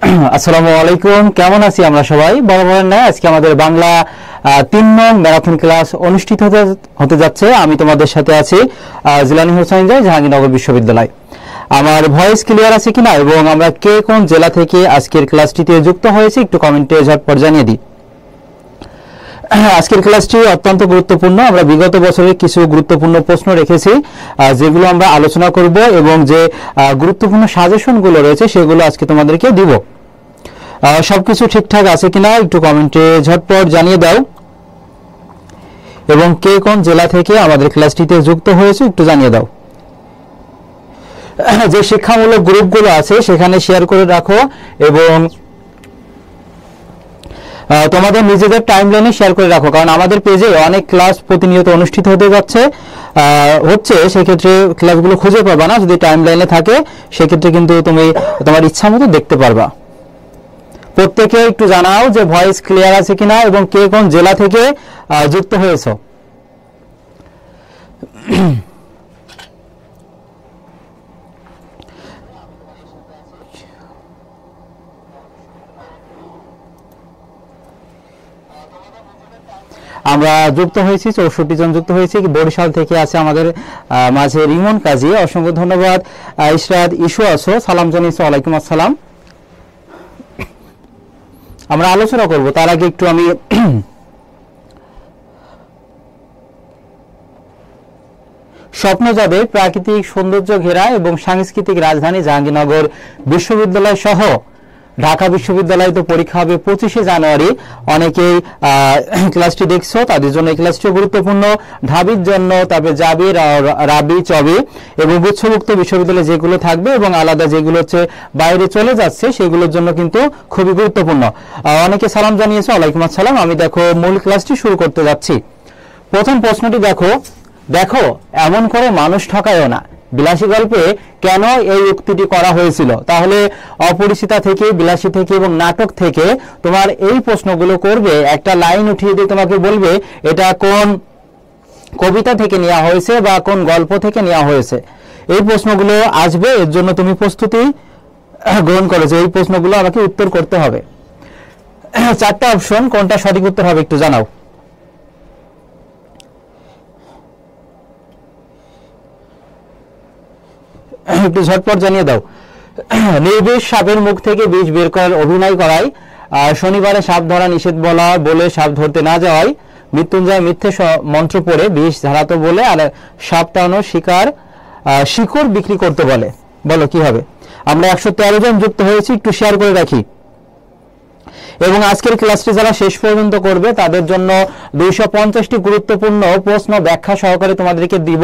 আসসালামু আলাইকুম, কেমন আছি আমরা সবাই? বরাবর না, আজকে আমাদের বাংলা 3 নং ম্যারাথন ক্লাস অনুষ্ঠিত হতে যাচ্ছে। আমি তোমাদের সাথে আছি জিলানী হোসেন জয়, জাহাঙ্গীরনগর বিশ্ববিদ্যালয়। আমার ভয়েস ক্লিয়ার আছে কিনা এবং আমরা কে কোন জেলা থেকে আজকের ক্লাসটিতে যুক্ত হয়েছি একটু কমেন্টে ঝটপট জানিয়ে দিই। আজকের ক্লাসটি অত্যন্ত গুরুত্বপূর্ণ। আমরা বিগত বছরের কিছু গুরুত্বপূর্ণ প্রশ্ন রেখেছি যেগুলো আমরা আলোচনা করব এবং যে গুরুত্বপূর্ণ সাজেশনগুলো রয়েছে সেগুলো আজকে তোমাদেরকে দিব। সবকিছু ঠিকঠাক আছে কিনা একটু কমেন্টে ঝটপট জানিয়ে দাও এবং কে কোন জেলা থেকে আমাদের ক্লাসটিতে যুক্ত হয়েছে একটু জানিয়ে দাও। যে শিক্ষামূলক গ্রুপগুলো আছে সেখানে শেয়ার করে রাখো এবং তোমাদের নিজেদের টাইমলাইনে শেয়ার করে রাখো, কারণ আমাদের পেজে অনেক ক্লাস প্রতিনিয়ত অনুষ্ঠিত হতে হচ্ছে সেক্ষেত্রে ক্লাসগুলো খুঁজে পাবা না। যদি টাইমলাইনে থাকে সেক্ষেত্রে কিন্তু তুমি তোমার ইচ্ছা মতো দেখতে পারবা। প্রত্যেকে একটু জানাও যে ভয়েস ক্লিয়ার আছে কিনা এবং কে কোন জেলা থেকে যুক্ত হয়েছো। আমরা যুক্ত হয়েছি 64 জন যুক্ত হয়েছি। বরিশাল থেকে আছে আমাদের মাঝে রিমন কাজী, অসংখ্য ধন্যবাদ। ইশরাত ইস্যু আছো, সালাম জানিয়েছো, ওয়ালাইকুম আসসালাম। আমরা আলোচনা করব তার আগে একটু আমি স্বপ্ন যাদের প্রাকৃতিক সৌন্দর্য ঘেরা এবং সাংস্কৃতিক রাজধানী জাহাঙ্গীরনগর বিশ্ববিদ্যালয় সহ ঢাকা বিশ্ববিদ্যালয়ে তো পরীক্ষা হবে 25শে জানুয়ারি। অনেকেই ক্লাসটি দেখছো, তাদের জন্য এই ক্লাসটি গুরুত্বপূর্ণ। ঢাবির জন্য, তারপরে জাবির, রাবি, চবি এবং গুচ্ছমুক্ত বিশ্ববিদ্যালয় যেগুলো থাকবে এবং আলাদা যেগুলো হচ্ছে বাইরে চলে যাচ্ছে সেগুলোর জন্য কিন্তু খুবই গুরুত্বপূর্ণ। অনেকে সালাম জানিয়েছে, ওয়ালাইকুম আসসালাম। আমি দেখো মূল ক্লাসটি শুরু করতে যাচ্ছি। প্রথম প্রশ্নটি দেখো এমন করে মানুষ ঠকায়ও না। বিলাসী গল্পে কেন এই উক্তিটি করা হয়েছিল? তাহলে অপরিচিতা থেকে, বিলাসী থেকে এবং নাটক থেকে তোমার এই প্রশ্নগুলো করবে। একটা লাইন উঠিয়ে দিয়ে তোমাকে বলবে এটা কোন কবিতা থেকে নেওয়া হয়েছে বা কোন গল্প থেকে নেওয়া হয়েছে। এই প্রশ্নগুলো আসবে, এর জন্য তুমি প্রস্তুতি গ্রহণ করেছো। এই প্রশ্নগুলো আমাকে উত্তর করতে হবে। 4টা অপশন, কোনটা সঠিক উত্তর হবে একটু জানাও। একটু ঝটপট জানিয়ে দাও। নির্বিষ সাপের মুখ থেকে বিষ বের করার অভিনয় করায়, শনিবারে সাপ ধরা নিষেধ বলে সাপ ধরতে না যাওয়ায়, মৃত্যুঞ্জয় মিথ্যে মন্ত্র পড়ে বিষ ধারাতো বলে, আর সাপ টানো শিকড় বিক্রি করতে বলে। বলো কি হবে? আমরা 113 জন যুক্ত হয়েছি, একটু শেয়ার করে রাখি। এবং আজকের ক্লাসটি যারা শেষ পর্যন্ত করবে তাদের জন্য 250টি গুরুত্বপূর্ণ প্রশ্ন ব্যাখ্যা সহকারে তোমাদেরকে দিব,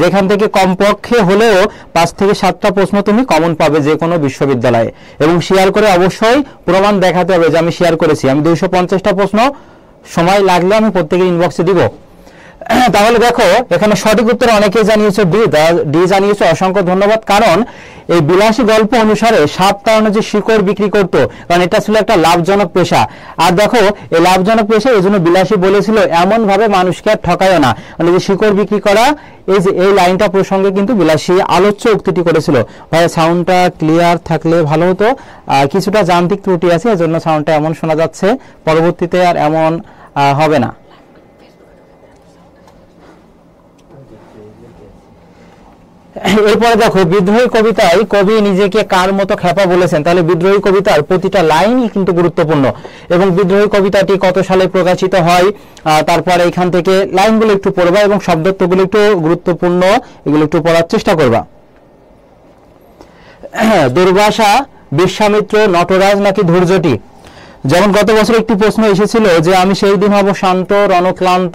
যেখান থেকে কমপক্ষে হলেও 5 থেকে 7টা প্রশ্ন তুমি কমন পাবে যে কোনো বিশ্ববিদ্যালয়ে। এবং শেয়ার করে অবশ্যই প্রমাণ দেখাতে হবে যে আমি শেয়ার করেছি। আমি 250টা প্রশ্ন সময় লাগলে আমি প্রত্যেকের ইনবক্সে দিব। তাহলে দেখো এখানে সঠিক উত্তর অনেকেই জানিয়েছে ডি জানিয়েছে, অসংখ্য ধন্যবাদ। কারণ এই বিলাসী গল্প অনুসারে সাপ কারণে যে শিকড় বিক্রি করতো, কারণ এটা ছিল একটা লাভজনক পেশা। আর দেখো এই লাভজনক পেশা এই জন্য বিলাসী বলেছিল এমন ভাবে মানুষকে আর ঠকায় না, মানে যে শিকড় বিক্রি করা, এই লাইনটা প্রসঙ্গে কিন্তু বিলাসী আলোচ্য উক্তিটি করেছিল। ভাই সাউন্ডটা ক্লিয়ার থাকলে ভালো হতো, কিছুটা যান্ত্রিক ত্রুটি আছে এজন্য সাউন্ডটা এমন শোনা যাচ্ছে, পরবর্তীতে আর এমন হবে না। এরপরে দেখো বিদ্রোহী কবিতায় কবি নিজেকে কার মতো খ্যাপা বলেছেন। তাহলে বিদ্রোহী কবিতার প্রতিটা লাইনই কিন্তু গুরুত্বপূর্ণ এবং বিদ্রোহী কবিতাটি কত সালে প্রকাশিত হয়, তারপরে এখান থেকে লাইনগুলো একটু পড়বা এবং শব্দার্থগুলো একটু গুরুত্বপূর্ণ, এগুলো একটু পড়ার চেষ্টা করবা। দুর্বাসা, বিশ্বামিত্র, নটরাজ নাকি ধৈর্যটি? যেমন গত বছর একটি প্রশ্ন এসেছিল যে আমি সেই দিন হব শান্ত রণক্লান্ত।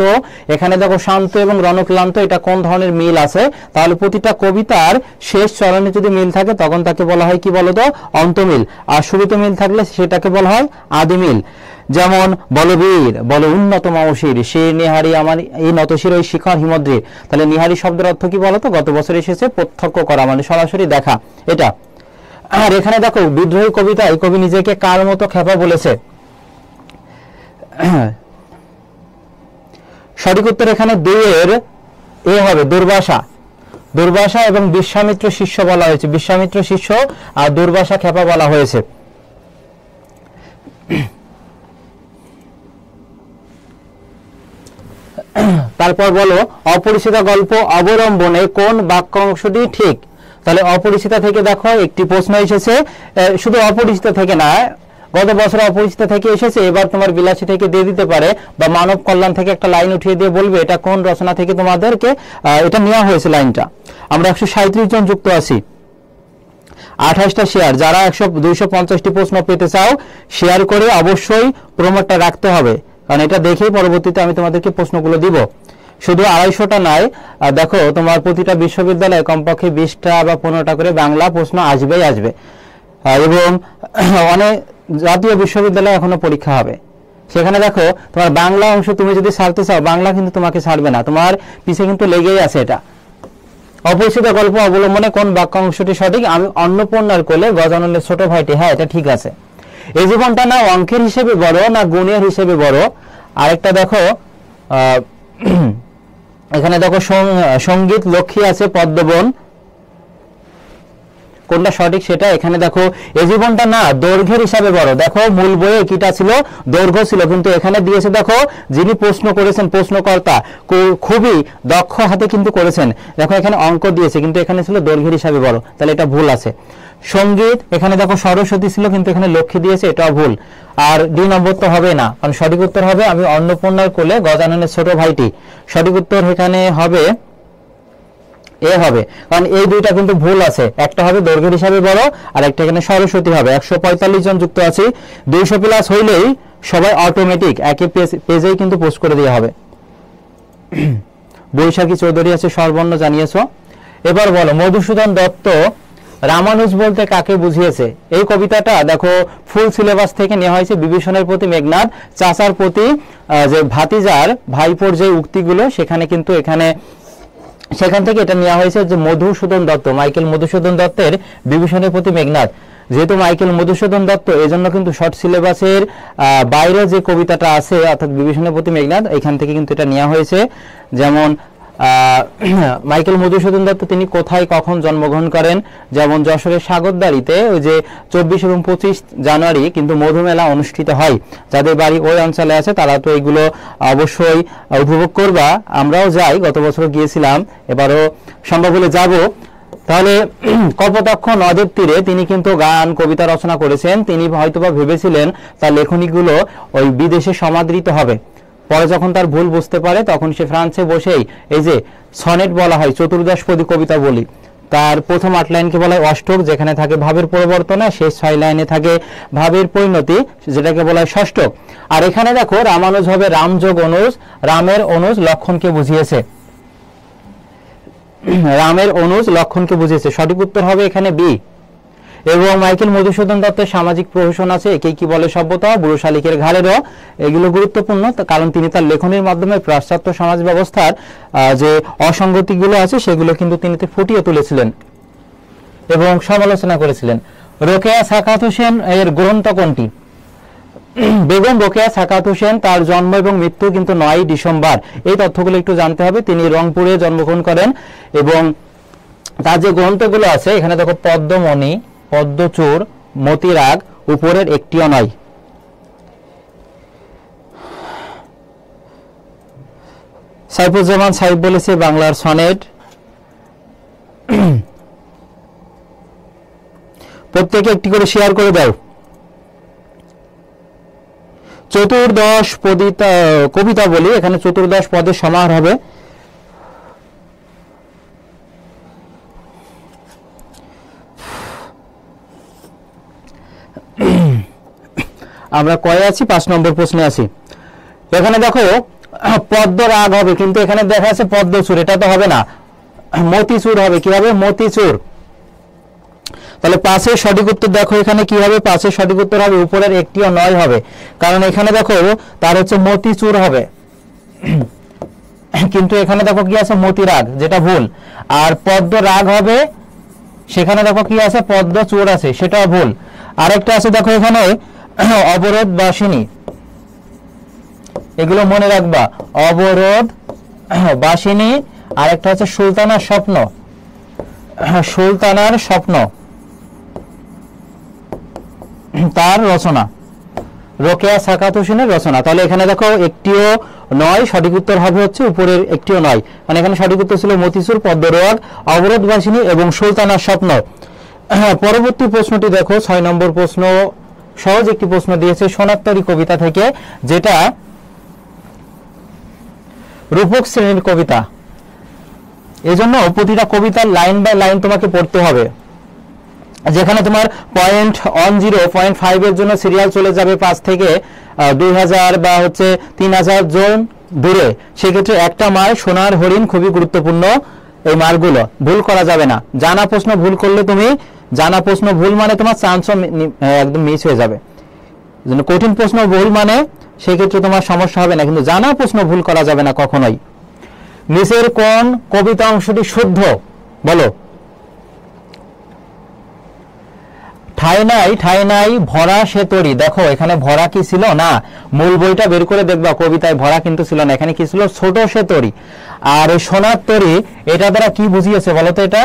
এখানে দেখো শান্ত এবং রণক্লান্ত এটা কোন ধরনের মিল আছে? তাহলে প্রতিটা কবিতার শেষ চরণে যদি মিল থাকে তখন তাকে বলা হয় কি বলতো? অন্তমিল। আর শুরুতে মিল থাকলে সেটাকে বলা হয় আদিমিল। যেমন বলবীর, বল উন্নত মামশির, সে নিহারি আমার এই নতশির ওই শিখর হিমদ্রি। তাহলে নিহারি শব্দের অর্থ কি বলতো? গত বছর এসেছে প্রত্যক্ষ করা, মানে সরাসরি দেখা এটা। আর এখানে দেখো বিদ্রোহী কবিতায় কবি নিজেকে কার মতো খ্যাপা বলেছে। সঠিক উত্তর এখানে 2 এর এ হবে, দুর্বাসা এবং বিশ্বামিত্র শিষ্য বলা হয়েছে। বিশ্বামিত্র শিষ্য আর দুর্বাসা খ্যাপা বলা হয়েছে। তারপর বলো অপরিচিতা গল্প অবলম্বনে কোন বাক্যাংশটি ঠিক। তাহলে অপরিচিতা থেকে দেখো একটি প্রশ্ন এসেছে, শুধু অপরিচিতা থেকে না, গত বছর অপরিচিতা থেকে এসেছে, এবার তোমার বিলাসী থেকে দিয়ে দিতে পারে, বা মানব কল্যাণ থেকে একটা লাইন উঠিয়ে দিয়ে বলবে এটা কোন রচনা থেকে তোমাদেরকে এটা নেওয়া হয়েছে লাইনটা। আমরা 137 জন যুক্ত আছি, 28টা শেয়ার। যারা 250টি প্রশ্ন পেতে চাও শেয়ার করে অবশ্যই প্রোমোটটা রাখতে হবে, কারণ এটা দেখেই পরবর্তীতে আমি তোমাদেরকে প্রশ্নগুলো দিব। শুধু 250টা নয়, দেখো তোমার প্রতিটা বিশ্ববিদ্যালয়ে কমপক্ষে 20টা বা 15টা করে বাংলা প্রশ্ন আসবেই আসবে, এবং অনেক জাতীয় বিশ্ববিদ্যালয়ে এখনো পরীক্ষা হবে। সেখানে দেখো তোমার বাংলা অংশ তুমি যদি ছাড়তে চাও, বাংলা কিন্তু তোমাকে ছাড়বে না, তোমার পিছে কিন্তু লেগেই আছে এটা। অপরিচিত গল্প অবলম্বনে কোন বাক্যাংশটি সঠিক। আমি অন্নপূর্ণার কোলে গজাননের ছোট ভাইটি, হ্যাঁ এটা ঠিক আছে। এই জীবনটা না অঙ্কের হিসেবে বড় না গুণের হিসেবে বড়। আরেকটা দেখো এখানে দেখো সঙ্গীত লক্ষ্মী আছে পদ্মবন, কোনটা সঠিক সেটা। এখানে দেখো এই জীবনটা না দৈর্ঘ্যের হিসাবে বড়। দেখো মূল বইয়ে কিটা ছিল, দৈর্ঘ্য ছিল, কিন্তু এখানে দিয়েছে দেখো যিনি প্রশ্ন করেছেন প্রশ্নকর্তা খুবই দক্ষ হাতে কিন্তু করেছেন। দেখো এখানে অঙ্ক দিয়েছে কিন্তু এখানে ছিল দৈর্ঘ্যের হিসাবে বড়, তাহলে এটা ভুল আছে। সঙ্গীত এখানে দেখো সরস্বতী ছিল কিন্তু এখানে লক্ষ্মী দিয়েছে, এটাও ভুল। আর 2 নম্বর তো হবে না, কারণ সঠিক উত্তর হবে আমি অন্নপূর্ণার কোলে গজাননের ছোট ভাইটি। সঠিক উত্তর এখানে হবে এ হবে, কারণ এই দুইটা কিন্তু ভুল আছে। একটা হবে দৈর্ঘ্যের হিসাবে বড়, আর একটা এখানে সরস্বতী হবে। 145 জন যুক্ত আছি, 200 প্লাস হইলেই সবাই অটোমেটিক একই পেজেই কিন্তু পোস্ট করে দেওয়া হবে। বৈশাখী চৌধুরী আছে সর্বর্ণ জানিয়েছ। এবার বলো মধুসূদন দত্ত রামানুজ বলতে কাকে বুঝিয়েছে। এই কবিতাটা দেখো ফুল সিলেবাস থেকে নেওয়া হয়েছে। বিভীষণের প্রতি মেঘনাদ, চাচার প্রতি যে ভাতিজার ভাইপোর যে উক্তিগুলো সেখানে কিন্তু সেখান থেকে এটা নেওয়া হয়েছে যে মধুসূদন দত্ত, মাইকেল মধুসূদন দত্তের বিভীষণের প্রতি মেঘনাদ। যেহেতু মাইকেল মধুসূদন দত্ত, এজন্য কিন্তু শর্ট সিলেবাসের বাইরে যে কবিতাটা আছে অর্থাৎ বিভীষণের প্রতি মেঘনাদ, এখান থেকে কিন্তু এটা নেওয়া হয়েছে। যেমন মাইকেল মধুসূদন দত্ত তিনি কোথায় কখন জন্মগ্রহণ করেন, যেমন যশোরের সাগরদাড়িতে ওই যে 24 এবং 25 জানুয়ারি কিন্তু মধুমেলা অনুষ্ঠিত হয়। যাদের বাড়ি ওই অঞ্চলে আছে তারা তো এগুলো অবশ্যই উপভোগ করবা। আমরাও যাই, গত বছর গিয়েছিলাম, এবারও সম্ভব হলে যাব। তাহলে কপোতাক্ষ নদের তীরে তিনি কিন্তু গান কবিতা রচনা করেছেন। তিনি হয়তোবা ভেবেছিলেন তার লেখনীগুলো ওই বিদেশে সমাদৃত হবে। পরে যখন তার ভুল বুঝতে পারে তখন সে ফ্রান্সে বসেই এই যে সনেট বলা হয়, চতুর্দশপদী কবিতা বলি, তার প্রথম 8 লাইনকে বলা হয় অষ্টক, যেখানে থাকে ভাবের পরিবর্তন, শেষ 6 লাইনে থাকে ভাবের পরিণতি, যেটাকে বলা হয় ষষ্ঠক। আর এখানে দেখো রামানুজ হবে রামযোগ অনুজ, রামের অনুজ লক্ষণকে বুঝিয়েছে, রামের অনুজ লক্ষণকে বুঝিয়েছে। সঠিক উত্তর হবে এখানে বি। এবং মাইকেল মধুসূদন দত্তের সামাজিক প্রহসন আছে একে কি বলে সভ্যতা, বুড়ো শালিকের ঘাড়েরও, এগুলো গুরুত্বপূর্ণ কারণ তিনি তার লেখনের মাধ্যমে পাশ্চাত্য সমাজ ব্যবস্থার যে অসঙ্গতিগুলো আছে সেগুলো কিন্তু তিনি ফুটিয়ে তুলেছিলেন এবং সমালোচনা করেছিলেন। রোকেয়া সাকাত হোসেন এর গ্রন্থ কোনটি। বেগম রোকেয়া সাকাত হোসেন, তার জন্ম এবং মৃত্যু কিন্তু 9 ডিসেম্বর। এই তথ্যগুলো একটু জানতে হবে। তিনি রংপুরে জন্মগ্রহণ করেন এবং তার যে গ্রন্থগুলো আছে এখানে দেখো পদ্মমণি, পদ্মচূড়, মতিরাগ, উপরের একটিও নয়। সাইফুজ্জামান সাহেব বলেছে বাংলার সনেট। প্রত্যেকে একটি করে শেয়ার করে দাও। চতুর্দশ কবিতা বলি, এখানে 14 পদের সমাহার হবে। আমরা কয়ে আছি, 5 নম্বর প্রশ্নে আছি। এখানে দেখো পদ্ম রাগ হবে, কিন্তু এখানে দেখা আছে পদ্মচূড়, এটা তো হবে না, মতিচূড় হবে। কি হবে? মতিচূড়। তাহলে 5-এর সঠিক উত্তর দেখো এখানে কি হবে, 5-এর সঠিক উত্তর হবে উপরের একটিও নয় হবে, কারণ এখানে দেখো তার হচ্ছে মতিচূড় হবে, কিন্তু এখানে দেখো কি আছে মতিরাগ, যেটা ভুল। আর পদ্ম রাগ হবে, সেখানে দেখো কি আছে পদ্মচূড় আছে, সেটাও ভুল। আরেকটা আছে দেখো এখানে অবরোধ বাসিনী, এগুলো মনে রাখবা, অবরোধ বাসিনী। আরেকটা হচ্ছে সুলতানার স্বপ্ন, সুলতানার স্বপ্ন তার রচনা। রোকেয়া সাকাত হোসেনের রচনা। তাহলে এখানে দেখো একটিও নয়, সঠিক উত্তর হবে হচ্ছে উপরের একটিও নয়, মানে এখানে সঠিক উত্তর ছিল মতিচুর, পদ্মরাগ, অবরোধবাসিনী এবং সুলতানার স্বপ্ন। পরবর্তী প্রশ্নটি দেখো 6 নম্বর প্রশ্ন, সহজ একটি প্রশ্ন দিয়েছে সোনারতরী কবিতা থেকে, যেটা রূপক শ্রেণীর কবিতা। এজন্য প্রতিটা কবিতার লাইন বাই লাইন তোমাকে পড়তে হবে। যেখানে তোমার 0.10, 0.5 এর জন্য সিরিয়াল চলে যাবে 5 থেকে 2000 বা হচ্ছে 3000 জন দূরে, সেক্ষেত্রে একটা মার সোনার হরিণ খুবই গুরুত্বপূর্ণ। এই মারগুলো ভুল করা যাবে না। জানা প্রশ্ন ভুল করলে তুমি, জানা প্রশ্ন ভুল মানে তোমার চান্সও একদম মিস হয়ে যাবে। কঠিন প্রশ্ন ভুল মানে সেক্ষেত্রে তোমার সমস্যা হবে না, কিন্তু জানা প্রশ্ন ভুল করা যাবে না কখনোই। নিচের কোন কবিতা অংশটি শুদ্ধ বলো? ঠাই নাই ঠাই নাই ভরা সে তরি। দেখো এখানে ভরা কি ছিল না, মূল বইটা বের করে দেখবা কবিতায় ভরা কিন্তু ছিল না, এখানে কি ছিল, ছোট সে তরি। আর এই সোনার তরি এটা দ্বারা কি বুঝিয়েছে বলো তো? এটা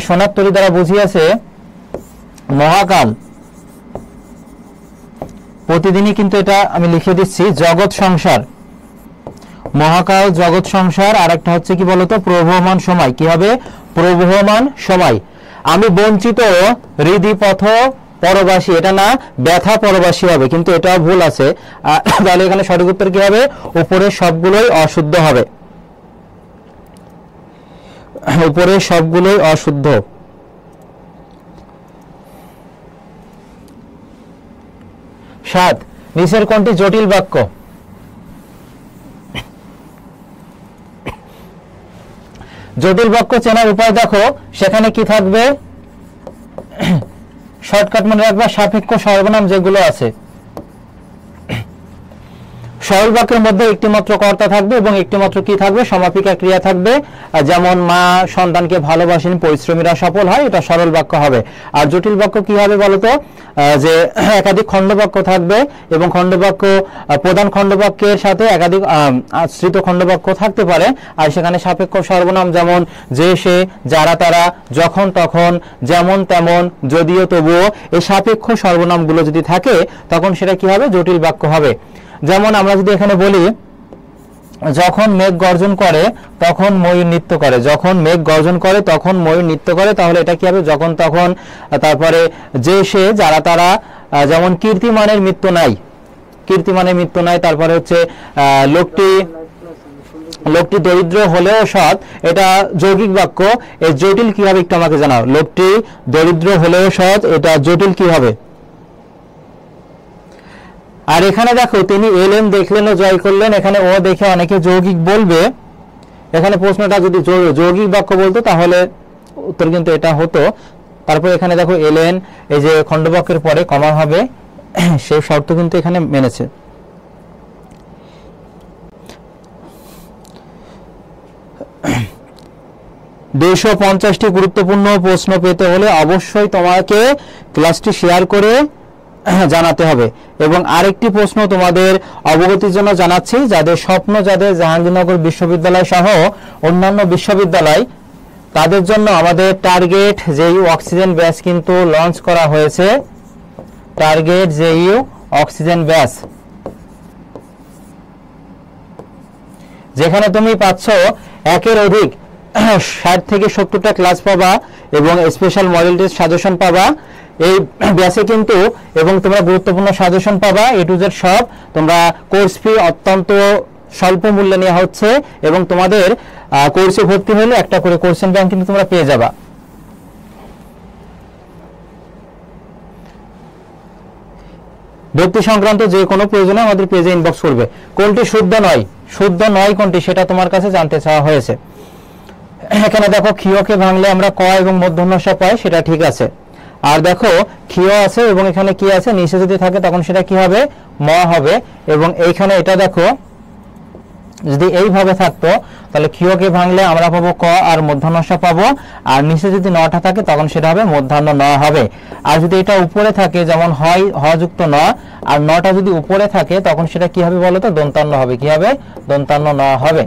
সোনার তরি দ্বারা বুঝিয়েছে মহাকাল। প্রতিদিনই কিন্তু এটা আমি লিখে দিচ্ছি, জগৎ সংসার, মহাকাল, জগৎ সংসার। আর একটা হচ্ছে কি বলতো, প্রবহমান সময়। কি হবে? প্রবহমান সময়। আমি বঞ্চিত হৃদি পথ পরবাসী, এটা না ব্যথা পরবাসী হবে, কিন্তু এটাও ভুল আছে। তাহলে এখানে সঠিক উত্তর কি হবে? উপরের সবগুলোই অশুদ্ধ হবে, উপরের সবগুলোই অশুদ্ধ। 7, নিচের কোনটি জটিল বাক্য? জটিল বাক্য চেনার উপায় দেখো, সেখানে কি থাকবে, শর্টকাট মনে রাখবা, সাপেক্ষ সর্বনাম যেগুলো আছে। সরল বাক্যের মধ্যে একটি মাত্র কর্তা থাকবে এবং একটি মাত্র কি থাকবে, সমাপিকা ক্রিয়া থাকবে। যেমন মা সন্তানকে ভালোবাসেন, পরিশ্রমীরা সফল হয়, এটা সরল বাক্য হবে। আর জটিল বাক্য কি হবে বলতো? যে একাধিক খণ্ডবাক্য থাকবে এবং খণ্ডবাক্য, প্রধান খণ্ডবাক্যের সাথে একাধিক আশ্রিত খণ্ডবাক্য থাকতে পারে। আর সেখানে সাপেক্ষ সর্বনাম যেমন যে, সে, যারা, তারা, যখন, তখন, যেমন, তেমন, যদিও, তবুও, এই সাপেক্ষ সর্বনামগুলো যদি থাকে তখন সেটা কি হবে? জটিল বাক্য হবে। যেমন আমরা যদি এখানে বলি, যখন মেঘ গর্জন করে তখন ময়ূর নৃত্য করে, যখন মেঘ গর্জন করে তখন ময়ূর নৃত্য করে, তাহলে এটা কি হবে? যখন, তখন। তারপরে যে, সে, যারা, তারা, যেমন কীর্তিমানের মৃত্যু নাই, কীর্তিমানের মৃত্যু নাই। তারপরে হচ্ছে লোকটি দরিদ্র হলেও সৎ, এটা যৌগিক বাক্য। এই জটিল কি হবে একটু আমাকে জানাও। লোকটি দরিদ্র হলেও সৎ, এটা জটিল কি হবে? আর এখানে দেখো, তিনি এলেন, দেখলেন ও জয় করলেন, এখানে ও দেখে অনেকে যৌগিক বলবে। এখানে প্রশ্নটা যদি যৌগিক বাক্য বলতো তাহলে উত্তর কিন্তু এটা হতো। তারপর এখানে দেখো এলেন, এই যে খণ্ডবাক্যের পরে কমা হবে, সেই শর্ত কিন্তু এখানে মেনেছে। দেড়শো 50টি গুরুত্বপূর্ণ প্রশ্ন পেতে হলে অবশ্যই তোমাকে ক্লাসটি শেয়ার করে জানাতে হবে। এবং আরেকটি প্রশ্ন তোমাদের অবগতির জন্য জানাচ্ছি, যাদের স্বপ্ন, যাদের জাহাঙ্গীরনগর বিশ্ববিদ্যালয় সহ অন্যান্য বিশ্ববিদ্যালয়, তাদের জন্য আমাদের টার্গেট জেইউ অক্সিজেন ব্যাচ কিন্তু লঞ্চ করা হয়েছে। টার্গেট জেইউ অক্সিজেন ব্যাচ, যেখানে তুমি পাচ্ছ একের অধিক 60 থেকে 70টা ক্লাস পাবা এবং স্পেশাল মডেল টেস্ট সাজেশন পাবা এই ব্যাচে কিন্তু, এবং তোমরা গুরুত্বপূর্ণ সাজেশন পাবা এ টু জেড সব। তোমরা কোর্স ফি অত্যন্ত স্বল্প মূল্যে নেওয়া হচ্ছে এবং তোমাদের কোর্সে ভর্তি হলে একটা করে কোশ্চেন ব্যাংক কিন্তু তোমরা পেয়ে যাবা। ভর্তি সংক্রান্ত যে কোনো প্রয়োজনে আমাদের পেজে ইনবক্স করবে। কোনটি শুদ্ধ নয়, শুদ্ধ নয় কোনটি সেটা তোমার কাছে জানতে চাওয়া হয়েছে। এখানে দেখো, ক্ষীয়কে ভাঙলে আমরা ক এবং মূর্ধন্য ষ পাই, সেটা ঠিক আছে। আর দেখো ক্ষীয় আছে এবং এখানে কি আছে, নিচে যদি থাকে তখন সেটা কি হবে? ম হবে। এবং এইখানে এটা দেখো, যদি এইভাবে থাকতো তাহলে ক্ষীয়কে ভাঙলে আমরা পাবো ক আর মূর্ধন্য ষ পাবো, আর নিচে যদি নটা থাকে তখন সেটা হবে মূর্ধন্য ন হবে। আর যদি এটা উপরে থাকে, যেমন হয় হ যুক্ত ন, আর নটা যদি উপরে থাকে তখন সেটা কি হবে বলো তো? দন্তান্ন হবে। কি হবে? দন্তান্ন ন হবে।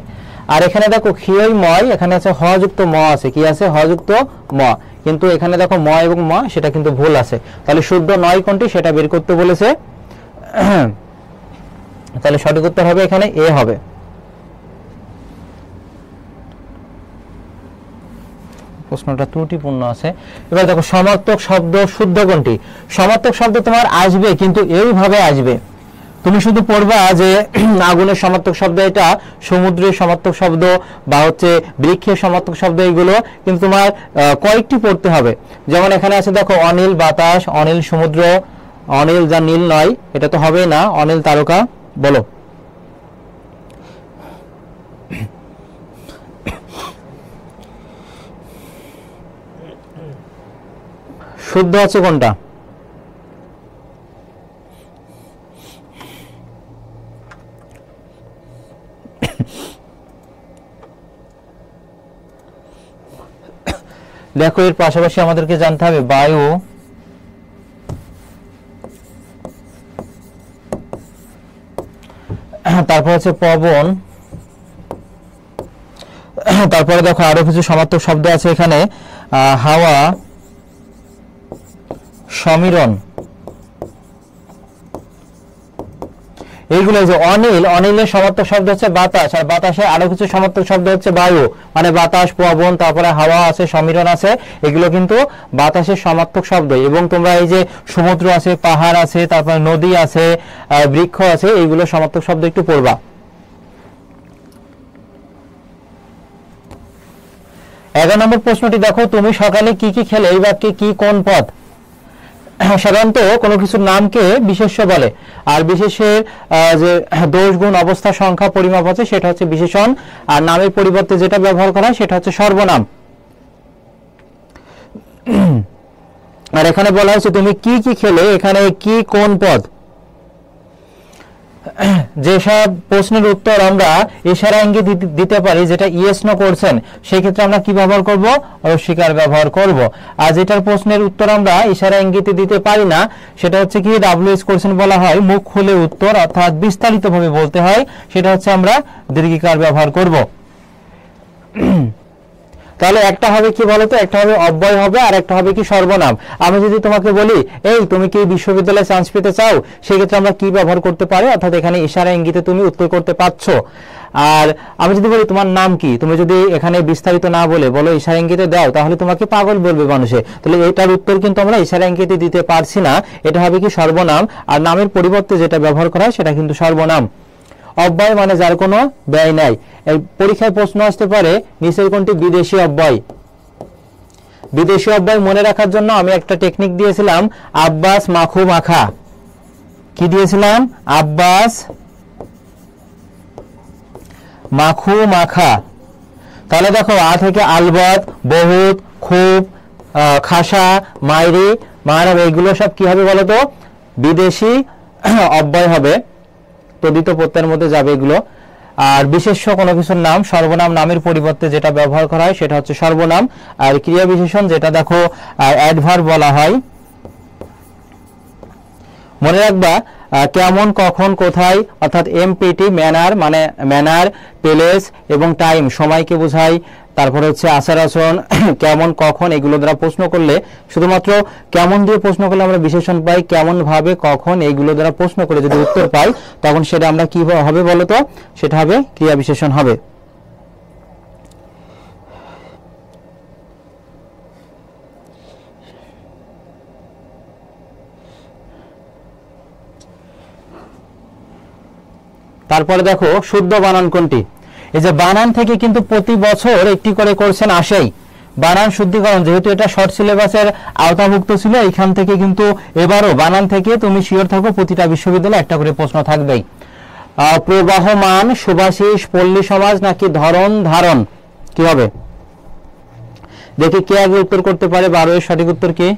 আর এখানে দেখো ক্ষীয়ই ময়, এখানে আছে হ যুক্ত ম আছে, কি আছে? হ যুক্ত ম। কিন্তু এখানে দেখো ম এবং ম সেটা কিন্তু ভুল আছে। তাহলে শুদ্ধ নয় কোনটি সেটা বের করতে বলেছে। তাহলে সঠিক উত্তর হবে এখানে এ হবে। প্রশ্নটা ত্রুটিপূর্ণ আছে। এবার দেখো সমার্থক শব্দ শুদ্ধ কোনটি? সমার্থক শব্দ তোমার আসবে, কিন্তু এইভাবে আসবে। তুমি শুধু পড়বা যে আগুনের সমার্থক শব্দ এটা, সমুদ্রের সমার্থক শব্দ বা হচ্ছে বৃক্ষের সমার্থক শব্দ, এইগুলো কিন্তু তোমার কয়েকটি পড়তে হবে। যেমন এখানে আছে দেখো অনিল বাতাস, অনিল সমুদ্র, অনিল যা নীল নয় এটা তো হবে না, অনিল তারকা। বলো শুদ্ধ আছে কোনটা? দেখো এর পাশাপাশি আমাদেরকে জানতে হবে বায়ু, তারপর হচ্ছে পবন, তারপরে দেখো আরো কিছু সমার্থক শব্দ আছে এখানে, হাওয়া, সমীরণ, এইগুলো। যে অনিল, অনিলের সমার্থক শব্দ হচ্ছে বাতাস, আর বাতাসের আরো কিছু সমার্থক শব্দ হচ্ছে বায়ু, মানে বাতাস, পবন, তারপরে হাওয়া আছে, সমীরণ আছে, এগুলো কিন্তু বাতাসের সমার্থক শব্দ। এবং তোমরা এই যে সমুদ্র আছে, পাহাড় আছে, তারপরে নদী আছে, বৃক্ষ আছে, এইগুলো সমার্থক শব্দ একটু পড়বা। 11 নম্বর প্রশ্নটি দেখো, তুমি সকালে কি কি খেলে? এই বাক্যে কি কোন পদ? সাধারণত কোনো কিছুর নামকে বিশেষ্য বলে, আর বিশেষের যে দোষ গুণ অবস্থা সংখ্যা পরিমাপ আছে সেটা হচ্ছে বিশেষণ, আর নামের পরিবর্তে যেটা ব্যবহার করা হয় সেটা হচ্ছে সর্বনাম। আর এখানে বলা হয়েছে তুমি কি কি খেলে, এখানে কি কোন পদ? যেসব প্রশ্নের উত্তর আমরা ইশারা ইঙ্গিত দিতে পারি, যেটা ইয়েস নো করছেন, সেই ক্ষেত্রে আমরা কি ব্যবহার করব? অস্বীকার ব্যবহার করব। আর যেটার প্রশ্নের উত্তর আমরা ইশারা ইঙ্গিতে দিতে পারি না, সেটা হচ্ছে কি ডাব্লিউএস করছেন বলা হয়, মুখ খুলে উত্তর, অর্থাৎ বিস্তারিতভাবে বলতে হয়, সেটা হচ্ছে আমরা দীর্ঘিকার ব্যবহার করব। তাহলে একটা হবে কি বলতো, একটা হবে অব্যয় হবে, আর একটা হবে কি সর্বনাম। আমি যদি তোমাকে বলি এই তুমি কি বিশ্ববিদ্যালয়ে চান্স পেতে চাও, সেই ক্ষেত্রে আমরা কি ব্যবহার করতে পারি? অর্থাৎ এখানে ইশারা ইঙ্গিতে তুমি উত্তর করতে পারছো। আর আমি যদি বলি তোমার নাম কি, তুমি যদি এখানে বিস্তারিত না বলে বলো ইশারা ইঙ্গিতে দাও, তাহলে তোমাকে পাগল বলবে মানুষে। তাহলে এটার উত্তর কিন্তু আমরা ইশারা ইঙ্গিতে দিতে পারছি না, এটা হবে কি সর্বনাম। আর নামের পরিবর্তে যেটা ব্যবহার করা হয় সেটা কিন্তু সর্বনাম। অব্যয় মানে যার কোনো ব্যয় নাই। এই পরীক্ষায় প্রশ্ন আসতে পারে নিচের কোনটি বিদেশি অব্যয়? বিদেশি অব্যয় মনে রাখার জন্য আমি একটা টেকনিক দিয়েছিলাম, আব্বাস মাখু মাখা। কি দিয়েছিলাম? আব্বাস মাখু মাখা। তাহলে দেখো আ থেকে আলবত, বহুত, খুব, খাসা, মাইরি, মানব, এইগুলো সব কি হবে বলতো? বিদেশি অব্যয় হবে। তদিত প্রত্যয়ের মধ্যে যাবে এগুলো। আর বিশেষ্য কোনো কিছুর নাম, সর্বনাম নামের পরিবর্তে যেটা ব্যবহার করা হয় সেটা হচ্ছে সর্বনাম। আর ক্রিয়া বিশেষণ যেটা দেখো অ্যাডভার্ব বলা হয়। মনে রাখবা কেমন, কখন, কোথায়, অর্থাৎ এমপিটি ম্যানার মানে ম্যানার, প্লেস এবং টাইম সময়কে বোঝায়। তারপরে হচ্ছে আচার আচরণ, কেমন, কখন, এগুলো দ্বারা প্রশ্ন করলে, শুধুমাত্র কেমন দিয়ে প্রশ্ন করলে আমরা বিশেষণ পাই, কেমন ভাবে, কখন, এইগুলো দ্বারা প্রশ্ন করে যদি উত্তর পাই, তখন সেটা আমরা কি হবে বলতো? সেটা হবে ক্রিয়া বিশেষণ হবে। তারপরে দেখো শুদ্ধ বানান কোনটি? এই যে বানান থেকে কিন্তু প্রতি বছর একটি করে কোশ্চেন আসেই। বানান শুদ্ধিকরণ, যেহেতু এটা শর্ট সিলেবাসের আওতাভুক্ত ছিল, এখান থেকে কিন্তু এবারও বানান থেকে তুমি শিওর থাকো প্রতিটা বিশ্ববিদ্যালয়ে একটা করে প্রশ্ন থাকবেই। প্রবাহমান, সুভাষিস, পল্লী সমাজ নাকি ধরন ধারণ, কি হবে? দেখি কে আগে উত্তর করতে পারে। 12 এর সঠিক উত্তর কি?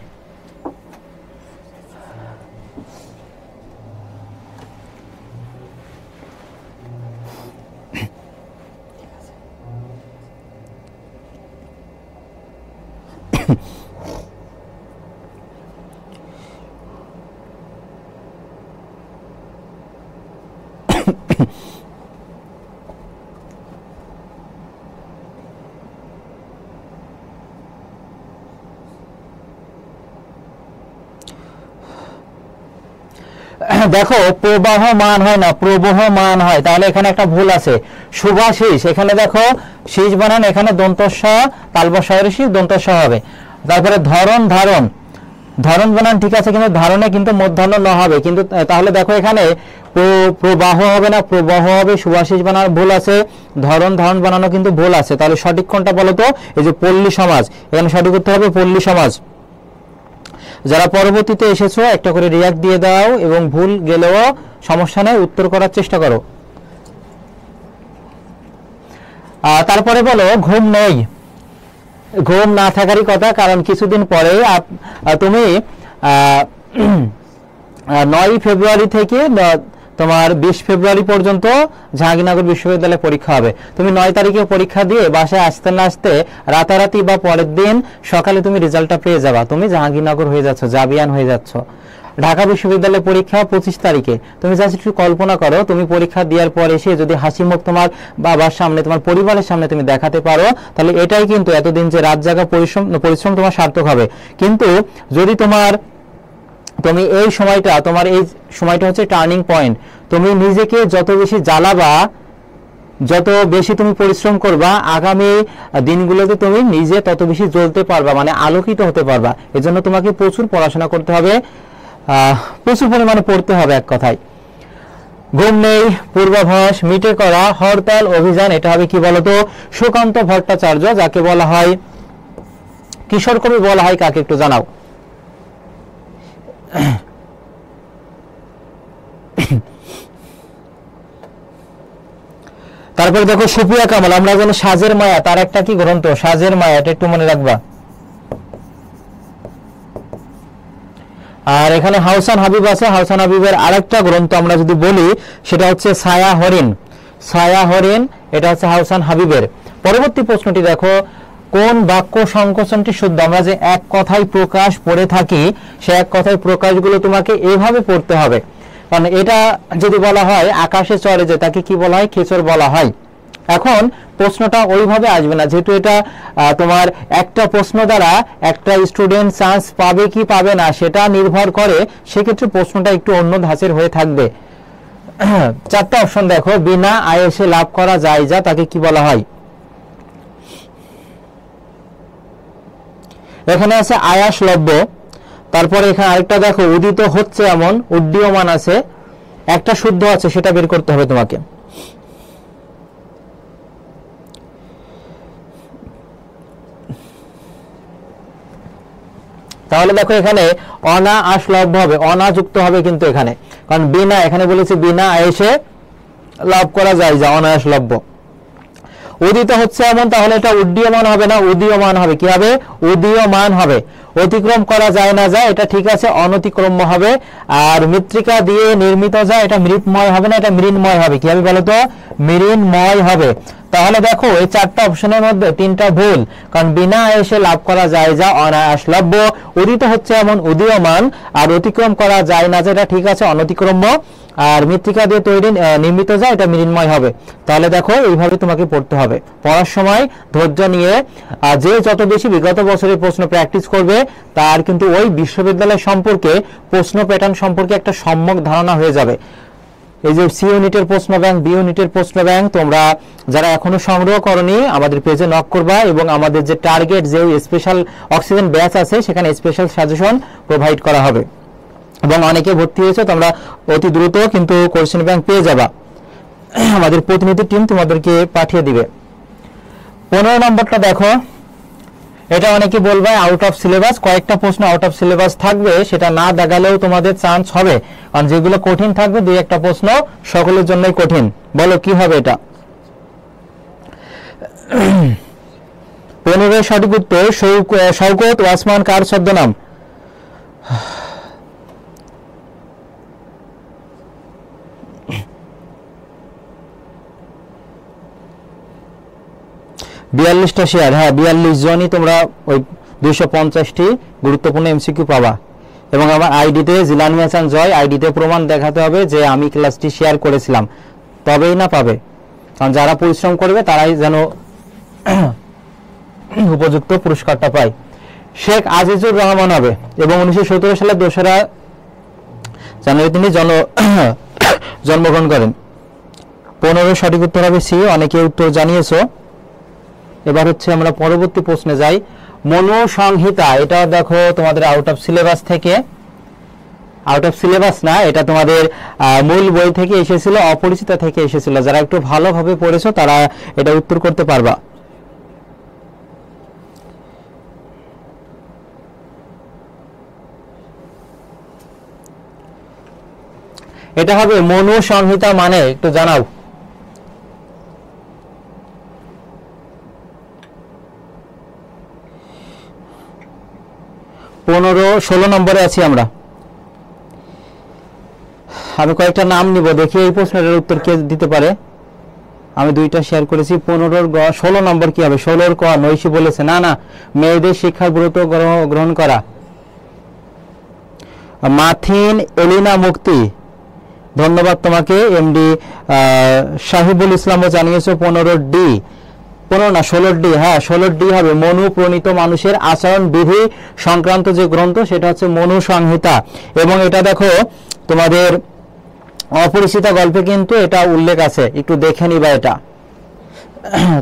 দেখো প্রবাহমান হয় না, প্রবহমান হয়, তাহলে এখানে একটা ভুল আছে। শুভাশিস, এখানে দেখো শীষ বানান, এখানে দন্তস্ব তালবস্যের শীষ দন্তস্ব হবে। তারপরে ধরন, ধারণ, ধরন বানান ঠিক আছে, কিন্তু ধারণে কিন্তু মূর্ধন্য ন হবে, কিন্তু তাহলে দেখো এখানে প্রবাহ হবে না, প্রবাহ হবে। শুভাশিস বানান ভুল আছে, ধরন ধারণ বানানো কিন্তু ভুল আছে। তাহলে সঠিক কোনটা বলো তো? এই যে পল্লী সমাজ, এখানে সঠিক উত্তর হবে পল্লী সমাজ। যারা পরবর্তীতে এসেছো একটা করে রিয়াক্ট দিয়ে দাও, এবং ভুল গেলেও সমস্যা নেই, উত্তর করার চেষ্টা করো। তারপরে বলো ঘুম নেই। ঘুম না থাকারই কথা, কারণ কিছুদিন পরে তুমি 9 ফেব্রুয়ারি থেকে তোমার 20 ফেব্রুয়ারি পর্যন্ত জাহাঙ্গীরনগর বিশ্ববিদ্যালয়ে পরীক্ষা হবে। তুমি 9 তারিখে পরীক্ষা দিয়ে বাসায় আসতে না আসতে রাতারাতি বা পরের দিন সকালে তুমি রেজাল্টটা পেয়ে যাবা, তুমি জাহাঙ্গীরনগর হয়ে যাচ্ছ, জাবিয়ান হয়ে যাচ্ছ। ঢাকা বিশ্ববিদ্যালয়ের পরীক্ষা 25 তারিখে। তুমি জাস্ট একটু কল্পনা করো, তুমি পরীক্ষা দেওয়ার পর এসে যদি হাসি মুখ তোমার বাবার সামনে, তোমার পরিবারের সামনে তুমি দেখাতে পারো, তাহলে এটাই কিন্তু এতদিন যে রাত জাগা পরিশ্রম তোমার সার্থক হবে। কিন্তু যদি তুমি এই সময়টা, তোমার এই সময়টা হচ্ছে টার্নিং পয়েন্ট। তুমি নিজেকে যত বেশি জ্বালাবা, যত বেশি তুমি পরিশ্রম করবা, আগামী দিনগুলোতে তুমি নিজে তত বেশি জ্বলতে পারবা, মানে আলোকিত হতে পারবা। এজন্য তোমাকে প্রচুর পড়াশোনা করতে হবে, প্রচুর পরিমাণে পড়তে হবে এক কথায়। ঘুম নেই, পূর্বাভাস, মিটে করা, হরতাল, অভিযান, এটা হবে কি বলতো? সুকান্ত ভট্টাচার্য, যাকে বলা হয় কিশোর কবি বলা হয় কাকে একটু জানাও। তারপরে দেখো সুফিয়া কামাল, আমরা জানি সাজের মায়া, তার একটা কি গ্রন্থ সাজের মায়া, এটা একটু মনে রাখবা। আর এখানে হাউসান হাবিব আছে, হাউসান হাবিবের আরেকটা গ্রন্থ আমরা যদি বলি সেটা হচ্ছে ছায়া হরিণ। ছায়া হরিণ, এটা হচ্ছে হাউসান হাবিবের। পরবর্তী প্রশ্নটি দেখো, কোন বাক্য সংকোচনটি শুদ্ধ? আমরা যে এক কথায় প্রকাশ পড়ে থাকি, সে এক কথায় প্রকাশগুলো তোমাকে এইভাবে পড়তে হবে। কারণ এটা যদি বলা হয় আকাশে চড়ে যে, তাকে কি বলা হয়? খেচর বলা হয়। এখন প্রশ্নটা ওইভাবে আসবে না, যেহেতু এটা তোমার একটা প্রশ্ন দ্বারা একটা স্টুডেন্ট চান্স পাবে কি পাবে না সেটা নির্ভর করে, সেক্ষেত্রে প্রশ্নটা একটু অন্য ধাঁচের হয়ে থাকবে। 4টা অপশন দেখো, বিনা আয়াসে লাভ করা যায় যা, তাকে কি বলা হয়? এখানে আছে আয়াস লব্য। তারপরে এখানে আরেকটা দেখো, উদিত হচ্ছে এমন, উড্ডীয়মান আছে, একটা শুদ্ধ আছে, সেটা বের করতে হবে তোমাকে। তাহলে দেখো এখানে অনা আসলভ্য হবে, অনা যুক্ত হবে কিন্তু এখানে, কারণ বিনা, এখানে বলেছি বিনা আয়াসে লাভ করা যায় যা, অনায়াসলভ্য। উদিত হচ্ছে এমন, তাহলে এটা উড্ডীয়মান হবে না, উদীয়মান হবে। কি হবে? উদীয়মান হবে। অতিক্রম করা যায় না যায়, এটা ঠিক আছে, অনতিক্রম্য হবে। আর মৃত্তিকা দিয়ে নির্মিত যায়, এটা মৃৎময় হবে না, এটা মৃন্ময় হবে। কি হবে বলতো? মৃন্ময় হবে। তাহলে দেখো এই 4টা অপশনের মধ্যে 3টা ভুল, কারণ বিনা আয়াসে লাভ করা যায় যা অনায়াসলভ্য, উদিত হচ্ছে এমন উদীয়মান, আর অতিক্রম করা যায় না যেটা ঠিক আছে, অনতিক্রম্য, আর মৃত্তিকা দিয়ে তৈরি নির্মিত যায়, এটা মৃন্ময় হবে। তাহলে দেখো এইভাবে তোমাকে পড়তে হবে। পড়ার সময় ধৈর্য নিয়ে, যে যত বেশি বিগত বছরের প্রশ্ন প্র্যাকটিস করবে, তার কিন্তু ওই বিশ্ববিদ্যালয় সম্পর্কে, প্রশ্ন প্যাটার্ন সম্পর্কে একটা সম্যক ধারণা হয়ে যাবে। এই যে সি ইউনিটের প্রশ্ন ব্যাংক, বি ইউনিটের প্রশ্ন ব্যাংক তোমরা যারা এখনো সংগ্রহ করনি, আমাদের পেজে নক করবা, এবং আমাদের যে টার্গেট যে স্পেশাল অক্সিজেন ব্যাচ আছে, সেখানে স্পেশাল সাজেশন প্রোভাইড করা হবে। এবং অনেকে ভর্তি হয়েছে, তোমরা অতি দ্রুত কিন্তু কোশ্চেন ব্যাংক পেয়ে যাবা, আমাদের প্রতিনিধি টিম তোমাদেরকে পাঠিয়ে দিবে। 15 নম্বরটা দেখো, এটা অনেকে বলবে আউট অফ সিলেবাস, কয়েকটা প্রশ্ন আউট অফ সিলেবাস থাকবে, সেটা না দেখালেও তোমাদের চান্স হবে, কারণ যেগুলো কঠিন থাকবে 2-1টা প্রশ্ন সকলের জন্যই কঠিন। বলো কি হবে এটা? 15 সঠিক উত্তর শওকত ওয়াসমান কার ছদ্মনাম? বিয়াল্লিশটা শেয়ার, হ্যাঁ 42 জনই তোমরা ওই 250টি গুরুত্বপূর্ণ এমসিকিউ পাবা। এবং আমার আইডিতে জিলানি হাসান জয়, আইডিতে প্রমাণ দেখাতে হবে যে আমি ক্লাসটি শেয়ার করেছিলাম, তবেই না পাবে। কারণ যারা পরিশ্রম করবে তারাই যেন উপযুক্ত পুরস্কারটা পায়। শেখ আজিজুর রহমান হবে, এবং 1917 সালে 2রা জানুয়ারি তিনি জন্মগ্রহণ করেন। 15 সঠিক উত্তর হবে সি। অনেকে উত্তর জানিয়েছো। এবার হচ্ছে আমরা পরবর্তী প্রশ্নে যাই। মনুসংহিতা, এটা দেখো তোমাদের আউট অফ সিলেবাস থেকে, আউট অফ সিলেবাস না, এটা তোমাদের মূল বই থেকে এসেছিল, অপরিচিতা থেকে এসেছিল। যারা একটু ভালোভাবে পড়েছো তারা এটা উত্তর করতে পারবা। এটা হবে মনুসংহিতা মানে একটু জানাও। 15-16 নম্বরে আছি আমরা। আমি কয়েকটা নাম নিব, দেখি এই প্রশ্নের উত্তর কে দিতে পারে। আমি দুইটা শেয়ার করেছি। 15 গ 16 নম্বর কি হবে? 16 ক নৈশি বলেছে। না না, মেয়েদের শিক্ষার ব্রত গ্রহণ করা। মাথিন এলিনা মুক্তি, ধন্যবাদ তোমাকে। এমডি সাহিবুল ইসলামও জানিয়েছো 15D, 15 না 16D। হ্যাঁ 16D হবে। মনু প্রণীত মানুষের আচরণ বিধি সংক্রান্ত যে গ্রন্থ সেটা হচ্ছে মনুসংহিতা। এবং এটা দেখো তোমাদের অপরিচিতা গল্পে কিন্তু এটা উল্লেখ আছে, একটু দেখে নিবা এটা।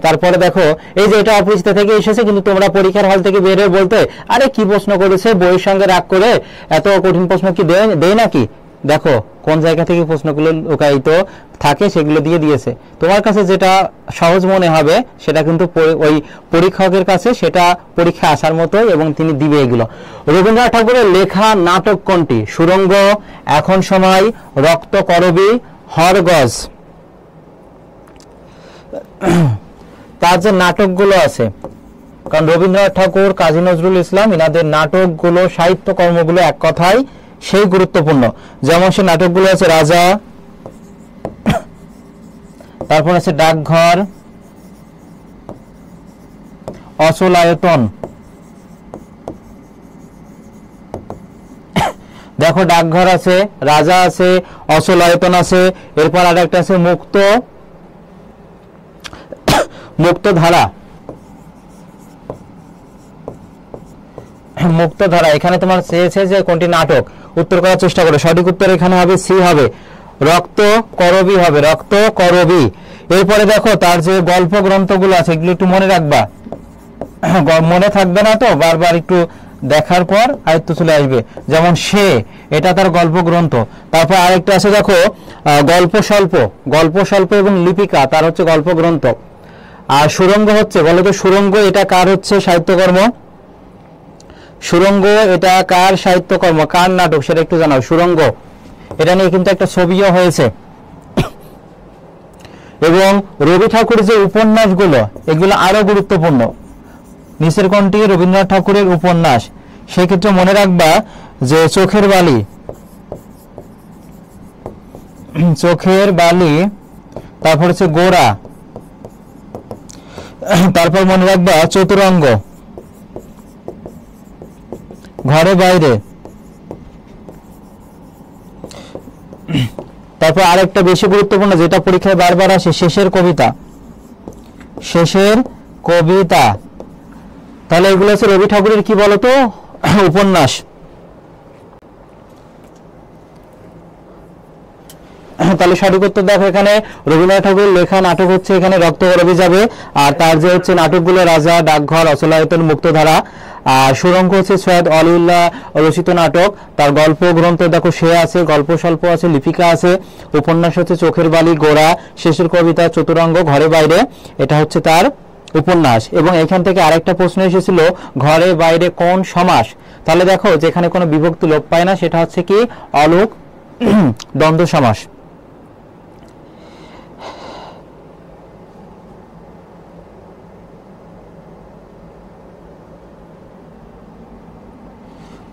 তারপরে দেখো এই যে এটা অপরিচিতা থেকে এসেছে, কিন্তু তোমরা পরীক্ষার হল থেকে বের হয়ে বলতে আরে কি প্রশ্ন করেছে, বইয়ের সঙ্গে রাগ করে এত কঠিন প্রশ্ন কি দেয় নাকি। দেখো কোন জায়গা থেকে প্রশ্নগুলো লুকায়িত থাকে সেগুলো দিয়ে দিয়েছে। তোমার কাছে যেটা সহজ মনে হবে সেটা কিন্তু ওই পরীক্ষকের কাছে সেটা পরীক্ষা আসার মতোই, এবং তিনি দিবে এগুলো। রবীন্দ্রনাথ ঠাকুরের লেখা নাটক কোনটি? সুরঙ্গ, এখন সময়, রক্ত করবী, হরগজ। তার যে নাটকগুলো আছে, কারণ রবীন্দ্রনাথ ঠাকুর, কাজী নজরুল ইসলাম এনাদের নাটকগুলো, সাহিত্য কর্মগুলো এক কথায় সেই গুরুত্বপূর্ণ। যেমন সে নাটকগুলো আছে রাজা, তারপর আছে ডাকঘর, অচলায়তন। দেখো ডাকঘর আছে, রাজা আছে, অচলায়তন আছে, এরপর আর একটা আছে মুক্তধারা। মুক্তধারা এখানে তোমার চেয়েছে যে কোনটি নাটক, উত্তর করার চেষ্টা করো। সঠিক উত্তর এখানে হবে সি হবে, রক্ত করবী হবে, রক্ত করবী। এরপরে দেখো তার যে গল্প গ্রন্থগুলো আছে এগুলো একটু মনে রাখবা, মনে থাকবে না তো বারবার একটু দেখার পর আয়ত্ত চলে আসবে। যেমন সে, এটা তার গল্প গ্রন্থ। তারপর আরেকটা আছে দেখো গল্প স্বল্প এবং লিপিকা, তার হচ্ছে গল্প গ্রন্থ। আর সুরঙ্গ হচ্ছে, বলো তো সুরঙ্গ এটা কার হচ্ছে সাহিত্যকর্ম? সুরঙ্গ এটা কার সাহিত্যকর্ম, কার নাটক সেটা একটু জানাও। সুরঙ্গ এটা নিয়ে কিন্তু একটা ছবিও হয়েছে। এবং রবি ঠাকুরের যে উপন্যাসগুলো এগুলো আরো গুরুত্বপূর্ণ। নিচের কোনটি রবীন্দ্রনাথ ঠাকুরের উপন্যাস? সেক্ষেত্রে মনে রাখবা যে চোখের বালি, তারপর হচ্ছে গোরা, তারপর মনে রাখবা চতুরঙ্গ, ঘরে বাইরে, তারপর আরেকটা বেশি গুরুত্বপূর্ণ যেটা পরীক্ষায় বারবার আসে, শেষের কবিতা। তাহলে এগুলো হচ্ছে রবি ঠাকুরের কি বলতো উপন্যাস। তাহলে সঠিক উত্তর দেখো এখানে রবীন্দ্রনাথ ঠাকুরের লেখা নাটক হচ্ছে এখানে রক্ত করবী যাবে। আর তার যে হচ্ছে নাটকগুলো রাজা, ডাকঘর, অচলায়তন, মুক্তধারা। আর সুরঙ্গ হচ্ছে সৈয়দ অলিউল্লাহ রচিত নাটক। তার গল্প গ্রন্থ দেখো সে আছে, গল্প স্বল্প আছে, লিপিকা আছে। উপন্যাস হচ্ছে চোখের বালি, গোরা, শেষের কবিতা, চতুরঙ্গ, ঘরে বাইরে, এটা হচ্ছে তার উপন্যাস। এবং এখান থেকে আরেকটা প্রশ্ন এসেছিল ঘরে বাইরে কোন সমাস? তাহলে দেখো যেখানে কোনো বিভক্তি লোপ পায় না সেটা হচ্ছে কি অলোক দ্বন্দ্ব সমাস।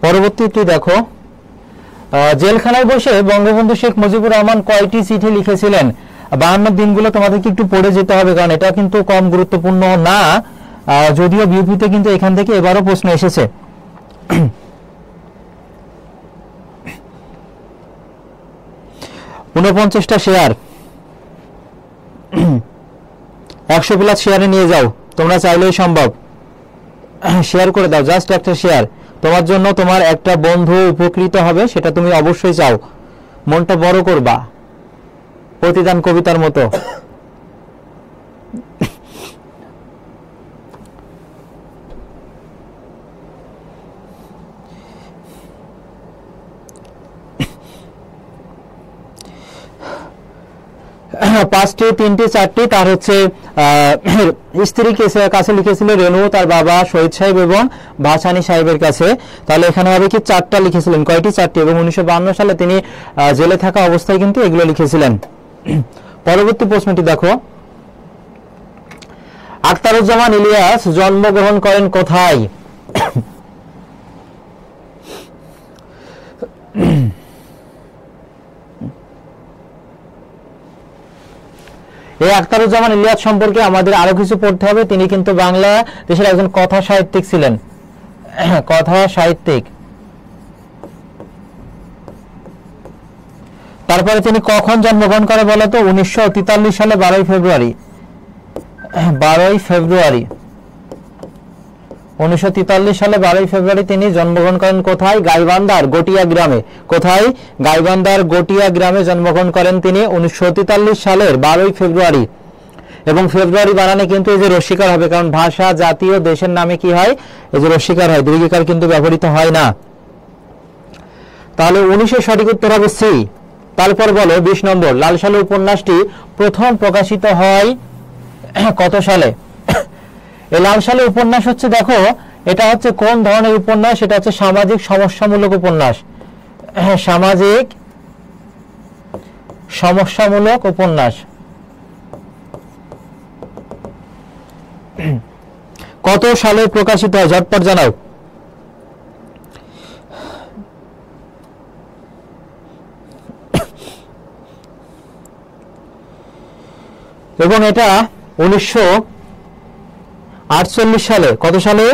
পরবর্তীটি দেখো জেলখানায় বসে বঙ্গবন্ধু শেখ মুজিবুর রহমান কয়টি চিঠি লিখেছিলেন? 52 দিনগুলো তোমাদেরকে একটু পড়ে যেতে হবে, কারণ এটা কিন্তু কম গুরুত্বপূর্ণ না, যদিও বিউপিতে কিন্তু এখান থেকে এবারও প্রশ্ন এসেছে। 49টা শেয়ার, 100+ শেয়ারে নিয়ে যাও, তোমরা চাইলেই সম্ভব। শেয়ার করে দাও, জাস্ট একটা শেয়ার। তোমার জন্য তোমার একটা বন্ধু উপকৃত হবে, সেটা তুমি অবশ্যই চাও। মনটা বড় করবা, প্রতিদান কবিতার মতো। পাঁচটি, তিনটি, চারটি তার হচ্ছে স্ত্রী কাছে লিখেছিল রেণু, তার বাবা শহীদ সাহেব এবং ভাসানী সাহেবের কাছে। তাহলে এখানে হবে কি চারটা লিখেছিলেন, কয়টি? চারটি। এবং 1952 সালে তিনি জেলে থাকা অবস্থায় কিন্তু এগুলো লিখেছিলেন। পরবর্তী প্রশ্নটি দেখো, আখতারুজ্জামান ইলিয়াস জন্মগ্রহণ করেন কোথায়? এই আখতারুজ্জামান ইলিয়াস সম্পর্কে আমাদের আরো কিছু পড়তে হবে। তিনি কিন্তু বাংলাদেশের একজন কথা সাহিত্যিক ছিলেন, কথা সাহিত্যিক। তারপরে তিনি কখন জন্মগ্রহণ করে বলতো? 1943 সালে 12 ফেব্রুয়ারি। 1943 সালে 12 ফেব্রুয়ারি তিনি জন্মগ্রহণ করেন কোথায়? গাইবান্ধার গটিয়া গ্রামে। কোথায়? গাইবান্ধার গটিয়া গ্রামে জন্মগ্রহণ করেন তিনি 1943 সালের 12 ফেব্রুয়ারি। এবং ফেব্রুয়ারি বানানে কিন্তু এই যে রস্বীকার হবে, কারণ ভাষা, জাতীয়, দেশের নামে কি হয়? এই যে রস্বীকার হয়, দীর্ঘিকার কিন্তু ব্যবহৃত হয় না। তাহলে 19 সঠিক উত্তর হবে সি। তারপর বলো 20 নম্বর, লাল সালু উপন্যাসটি প্রথম প্রকাশিত হয় কত সালে? এই লাল সালু উপন্যাস হচ্ছে, দেখো এটা হচ্ছে কোন ধরনের উপন্যাস? এটা হচ্ছে সামাজিক সমস্যামূলক উপন্যাস। সামাজিক সমস্যামূলক উপন্যাস। কত সালে প্রকাশিত হয়? ঝটপট জানাও। এবং এটা 1948 সালে। কত সালে?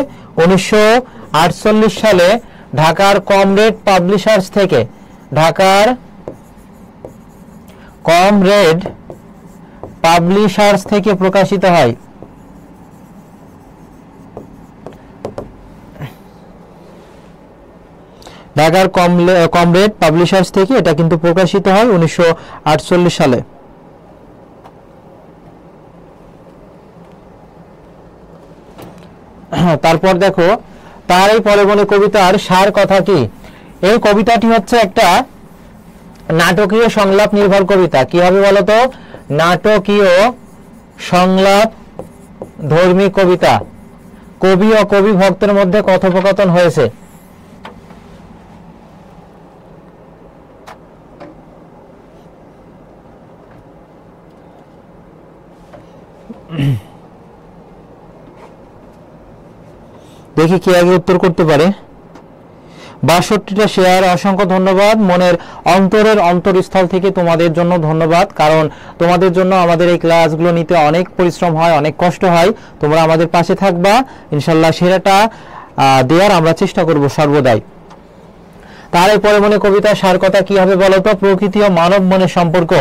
1948 সালে ঢাকার কমরেড পাবলিশার্স থেকে, ঢাকার কমরেড পাবলিশার্স থেকে প্রকাশিত হয়। ঢাকার কমরেড পাবলিশার্স থেকে এটা কিন্তু প্রকাশিত হয় 1948 সালে। তারপর দেখো, তার এই পরে বনে কবিতার সার কথা কি? এই কবিতাটি হচ্ছে একটা নাটকীয় সংলাপ নির্ভর কবিতা। কি হবে বলতো? নাটকীয় সংলাপ ধর্মী কবিতা। কবি ও কবি ভক্তের মধ্যে কথোপকথন হয়েছে। দেখি কি আগে উত্তর করতে পারে। 62টা শেয়ার, অসংখ্য ধন্যবাদ। মনের অন্তরের অন্তরস্থল থেকে তোমাদের জন্য ধন্যবাদ, কারণ তোমাদের জন্য আমাদের এই ক্লাসগুলো নিতে অনেক পরিশ্রম হয়, অনেক কষ্ট হয়। তোমরা আমাদের পাশে থাকবা, ইনশাল্লাহ সেরাটা দেওয়ার আমরা চেষ্টা করব সর্বদাই। তার পরে মনে কবিতার সার কথা কি হবে বলতো? প্রকৃতি ও মানব মনের সম্পর্ক।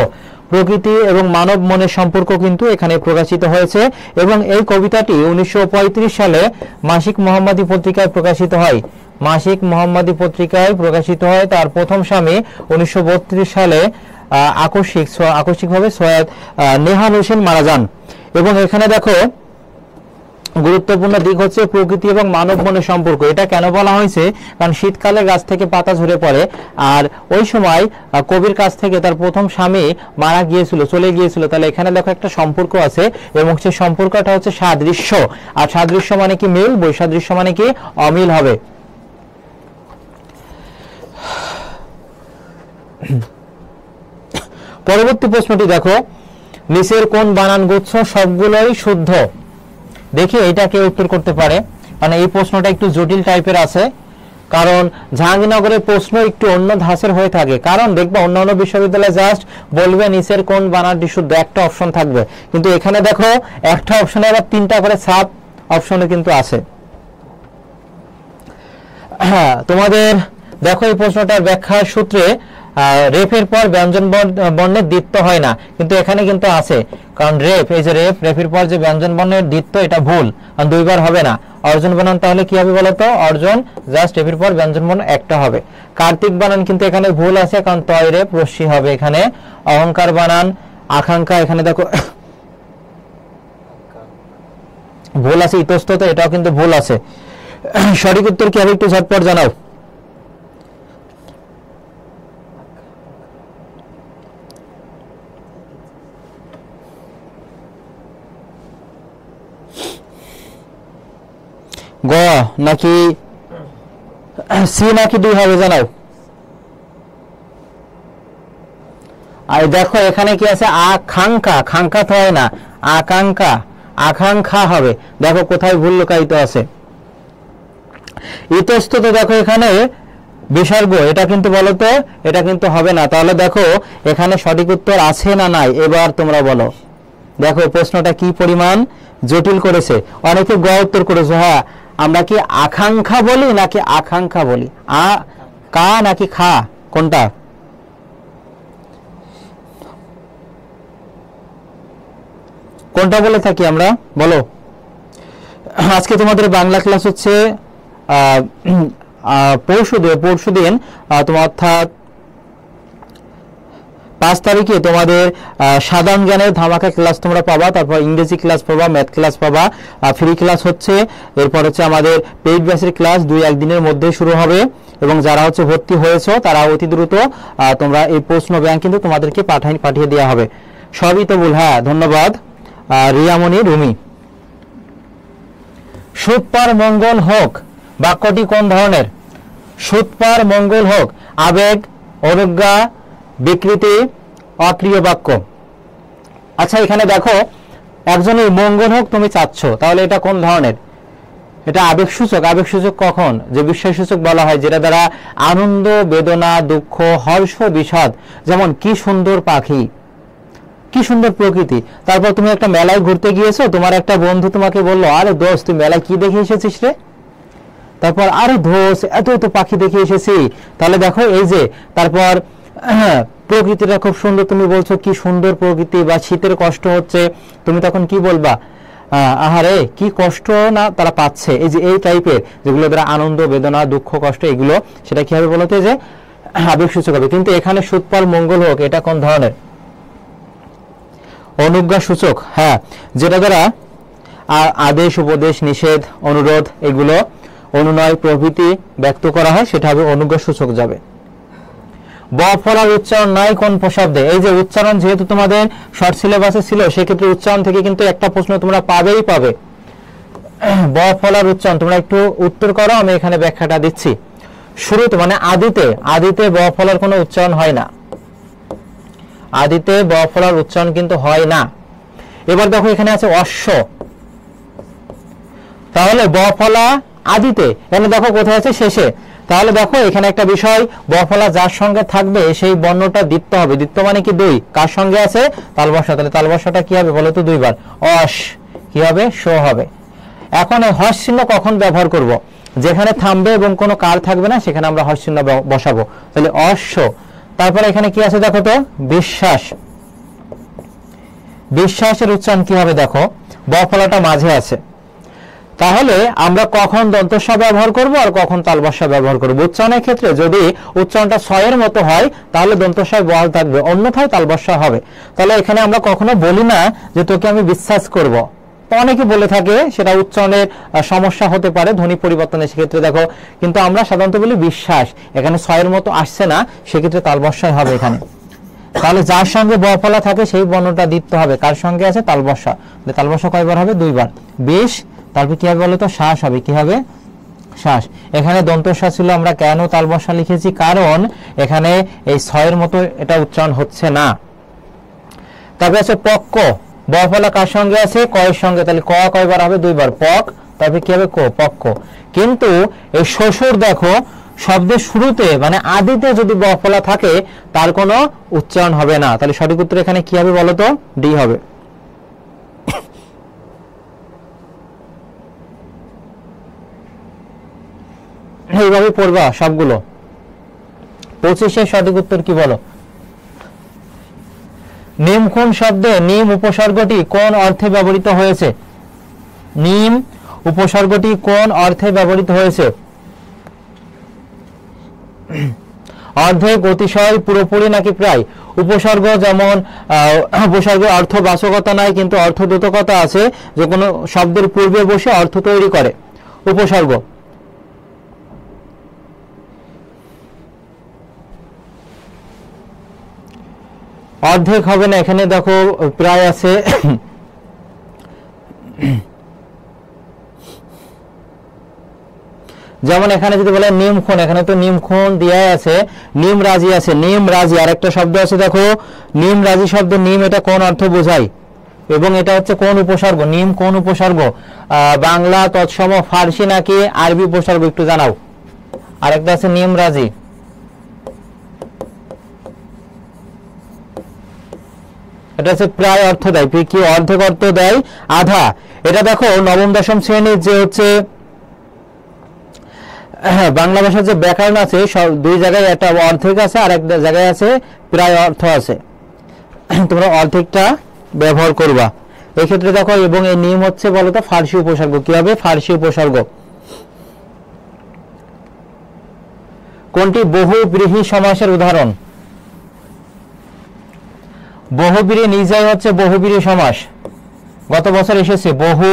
প্রকৃতি এবং মানব মনের সম্পর্ক কিন্তু এখানে প্রকাশিত হয়েছে। এবং এই কবিতাটি 1935 সালে মাসিক মোহাম্মদী পত্রিকায় প্রকাশিত হয়। মাসিক মোহাম্মদী পত্রিকায় প্রকাশিত হয়। তার প্রথম স্বামী 1932 সালে আকস্মিকভাবে সৈয়দ নেহান হোসেন মারা যান। এবং এখানে দেখো গুরুত্বপূর্ণ দিক হচ্ছে প্রকৃতি এবং মানব মনের সম্পর্ক। এটা কেন বলা হয়েছে? কারণ শীতকালে গাছ থেকে পাতা ঝরে পড়ে, আর ওই সময় কবির কাছ থেকে তার প্রথম স্বামী মারা গিয়েছিল, চলে গিয়েছিল। তাহলে এখানে দেখো একটা সম্পর্ক আছে, এবং সেই সম্পর্কটা হচ্ছে সাদৃশ্য। আর সাদৃশ্য মানে কি? মিল। বৈসাদৃশ্য মানে কি? অমিল হবে। পরবর্তী প্রশ্নটি দেখো, নিচের কোন বানান গুচ্ছ সবগুলোই শুদ্ধ? দেখি এটা কে উত্তর করতে পারে, মানে এই প্রশ্নটা একটু জটিল টাইপের আছে, কারণ জাহাঙ্গীরনগরের প্রশ্ন একটু অন্য ধাঁচের হয়ে থাকে। কারণ দেখবা অন্যান্য বিশ্ববিদ্যালয়ে জাস্ট বলবে নিচের কোন বানানটি শুদ্ধ, একটা অপশন থাকবে, কিন্তু এখানে দেখো একটা অপশনে আবার 3টা করে সাব অপশনে কিন্তু আছে। হ্যাঁ, তোমাদের দেখো এই প্রশ্নটার ব্যাখ্যার সূত্রে রেফের পর ব্যঞ্জন বর্ণের দ্বিত্ব হয় না, কিন্তু এখানে কিন্তু আছে, কারণ রেফ, এই যে রেফের পর যে ব্যঞ্জন বর্ণের দ্বিত্ব এটা ভুল, আর দুইবার হবে না। অর্জন বানান তাহলে কি হবে বলতো? অর্জন জাস্ট রেফের পর ব্যঞ্জন বর্ণ একটা হবে। কার্তিক বানান কিন্তু এখানে ভুল আছে, কারণ তয় রেফ রস্যি হবে এখানে। অহংকার বানান আকাঙ্ক্ষা, এখানে দেখো ভুল আছে। ইতস্তত এটাও কিন্তু ভুল আছে। সঠিক উত্তর কি হবে একটু ঝটপট জানাও। গ নাকি সি নাকি ডি হবে জানাও। আর দেখো এখানে কি আছে? আকাঙ্ক্ষা, খাঙ্কা তো হয় না, আকাঙ্ক্ষা, আকাঙ্ক্ষা হবে। দেখো কোথায় ভুল লুকায়িত আছে। ইতস্তত দেখো এখানে বিসর্গ, এটা কিন্তু বলতো, এটা কিন্তু হবে না। তাহলে দেখো এখানে সঠিক উত্তর আছে না নাই, এবার তোমরা বলো। দেখো প্রশ্নটা কি পরিমাণ জটিল করেছে। অনেকে গ উত্তর করেছে। হ্যাঁ, আমরা কি আকাঙ্ক্ষা বলি নাকি আকাঙ্ক্ষা বলি? কা নাকি খা, কোনটা? কোনটা বলে থাকি আমরা, বলো। আজকে তোমাদের বাংলা ক্লাস হচ্ছে পরশুদিন তোমার অর্থাৎ 5 তারিখে তোমাদের সাধারণ জ্ঞানের ধামাকা ক্লাস তোমরা পাবা, তারপর ইংরেজি ক্লাস পাবা, ম্যাথ ক্লাস পাবা, ফ্রি ক্লাস হচ্ছে। এরপর হচ্ছে আমাদের পেইড ব্যাচের ক্লাস 2-1 দিনের মধ্যে শুরু হবে, এবং যারা হচ্ছে ভর্তি হয়েছে তারা অতি দ্রুত তোমরা এই প্রশ্ন ব্যাংক কিন্তু তোমাদেরকে পাঠিয়ে দেওয়া হবে। সবই তো ভুল। হ্যাঁ, ধন্যবাদ রিয়ামণি রুমি। সুতপার মঙ্গল হোক বাক্যটি কোন ধরনের? সুতপার মঙ্গল হোক আবেগ, অনুজ্ঞা, বিকৃতি, অপ্রিয় বাক্য। আচ্ছা এখানে দেখো একজনের মঙ্গল হোক তুমি চাচ্ছ, তাহলে এটা কোন ধরনের? এটা আবেগসূচক। আবেগসূচক কখন? যে বিস্ময়সূচক বলা হয়, যেটা দ্বারা আনন্দ, বেদনা, দুঃখ, হর্ষ, বিষাদ। যেমন কি সুন্দর পাখি, কি সুন্দর প্রকৃতি। তারপর তুমি একটা মেলায় ঘুরতে গিয়েছো, তোমার একটা বন্ধু তোমাকে বললো, আরে দোস্ত তুই মেলায় কি দেখে এসেছিস রে? তারপর আরে দোস্ত এত এত পাখি দেখে এসেছি। তাহলে দেখো এই যে, তারপর প্রকৃতিটা খুব সুন্দর, তুমি বলছো কি সুন্দর প্রকৃতি, বা শীতের কষ্ট হচ্ছে, তুমি তখন কি বলবা? আহারে কি কষ্ট না তারা পাচ্ছে। এই যে এই টাইপের যেগুলো দ্বারা আনন্দ, বেদনা, দুঃখ, কষ্ট, এগুলো সেটা কি হবে বলতে? যে আবেগসূচক হবে। কিন্তু এখানে সুতপার মঙ্গল হোক এটা কোন ধরনের? অনুজ্ঞা সূচক। হ্যাঁ, যেটা দ্বারা আদেশ, উপদেশ, নিষেধ, অনুরোধ, এগুলো অনুনয় প্রভৃতি ব্যক্ত করা হয়, সেটা হবে অনুজ্ঞা সূচক যাবে। ব ফলার উচ্চারণ নাই কোন শব্দে? এই যে উচ্চারণ যেহেতু তোমাদের শর্ট সিলেবাসে ছিল, সেক্ষেত্রে উচ্চারণ থেকে কিন্তু একটা প্রশ্ন তোমরা পাবেই পাবে। ব ফলার উচ্চারণ তোমরা একটু উত্তর করো, আমি এখানে ব্যাখ্যাটা দিচ্ছি। শুরুতে মানে আদিতে ব ফলার কোনো উচ্চারণ হয় না। আদিতে ব ফলার উচ্চারণ কিন্তু হয় না। এবার দেখো এখানে আছে অশ্ব, তাহলে ব ফলা আদিতে, এখানে দেখো কোথায় আছে? শেষে। তাহলে দেখো এখানে একটা বিষয়, ব ফলা যার সঙ্গে থাকবে সেই বর্ণটা দ্বিত্ব হবে। দ্বিত্ব মানে কি? দুই। কার সঙ্গে আছে? তালবস্যা। তাহলে তালবস্যাটা কি হবে বলো তো? দুইবার। অস কি হবে? শো হবে। এখন এই হর্ষ চিহ্ন কখন ব্যবহার করব? যেখানে থামবে এবং কোনো কার থাকবে না, সেখানে আমরা হর্ষ চিহ্ন বসাবো। তাহলে অশ্ব। তারপরে এখানে কি আছে দেখো তো? বিশ্বাস। বিশ্বাসের উচ্চারণ কি হবে দেখো? ব ফলাটা মাঝে আছে। তাহলে আমরা কখন দন্তস্ব ব্যবহার করব আর কখন তালবস্য ব্যবহার করব? উচ্চারণের ক্ষেত্রে যদি উচ্চারণটা ছয়ের মতো হয় তাহলে দন্তস্ব বহাল থাকবে, অন্যথায় তালবস্য হবে। তাহলে এখানে আমরা কখনো বলি না যে তোকে আমি বিশ্বাস করব। অনেকে বলে থাকে, সেটা উচ্চারণের সমস্যা হতে পারে ধ্বনি পরিবর্তনের সেক্ষেত্রে দেখো, কিন্তু আমরা সাধারণত বলি বিশ্বাস। এখানে ছয়ের মতো আসছে না, সেক্ষেত্রে তালবস্যই হবে এখানে। তাহলে যার সঙ্গে ব ফলা থাকে সেই বর্ণটা দ্বিত্ব হবে। কার সঙ্গে আছে? তালবস্য। তালবস্য কয়বার হবে? দুইবার। বেশ। তারপর কি হবে বলতো? শ্বাস হবে। কি হবে? শ্বাস। এখানে দন্তস্ব ছিল, আমরা কেন তালবস্য লিখেছি? কারণ এখানে এই ছয়ের মতো এটা উচ্চারণ হচ্ছে না। তারপর আছে পক্ক। ব ফলা কার সঙ্গে আছে? কয়ের সঙ্গে। তাহলে ক কয়বার হবে? দুইবার। পক। তারপর কি হবে? কো, পক্ক। কিন্তু এই শ্বশুর দেখো শব্দের শুরুতে মানে আদিতে যদি ব ফলা থাকে তার কোনো উচ্চারণ হবে না। তাহলে সঠিক উত্তর এখানে কি হবে বলতো? ডি হবে। এইভাবে পড়বা সবগুলো। 25 সঠিক উত্তর কি বলো? নিমখুন শব্দে নিম উপসর্গটি কোন অর্থে ব্যবহৃত হয়েছে? নিম উপসর্গটি কোন অর্থে ব্যবহৃত হয়েছে? অর্ধেক, অতিশয়, পুরোপুরি নাকি প্রায়? উপসর্গ যেমন উপসর্গের অর্থ বাচকতা নাই কিন্তু অর্থদ্যোতকতা আছে, যে কোনো শব্দের পূর্বে বসে অর্থ তৈরি করে উপসর্গ। অর্ধেক হবে না, এখানে দেখো প্রায় আছে। যেমন এখানে যদি বলে নিমখুন, এখানে তো নিমখুন দেয়া আছে, নিম রাজি আছে, নিম রাজি। আর একটা শব্দ আছে দেখো নিম রাজি শব্দ, নিম এটা কোন অর্থ বোঝায় এবং এটা হচ্ছে কোন উপসর্গ? নিম কোন উপসর্গ? বাংলা তৎসম, ফার্সি নাকি আরবি উপসর্গ একটু জানাও। আরেকটা আছে নিম রাজি, এটা হচ্ছে প্রায় অর্থ দেয়, কি অর্ধেক অর্থ দেয়, আধা। এটা দেখো নবম দশম শ্রেণীর যে হচ্ছে বাংলা ভাষার যে ব্যাকরণ আছে, দুই জায়গায় একটা অর্ধেক আছে আর একটা জায়গায় আছে প্রায় অর্থ আছে। তোমরা অর্ধেকটা ব্যবহার করবা এই ক্ষেত্রে দেখো। এবং এই নিম হচ্ছে বলতো ফার্সি উপসর্গ। কি হবে? ফার্সি উপসর্গ। কোনটি বহুব্রীহি সমাসের উদাহরণ? বহুব্রীহি নিজেই হচ্ছে বহুব্রীহি সমাস, গত বছর এসেছে। বহু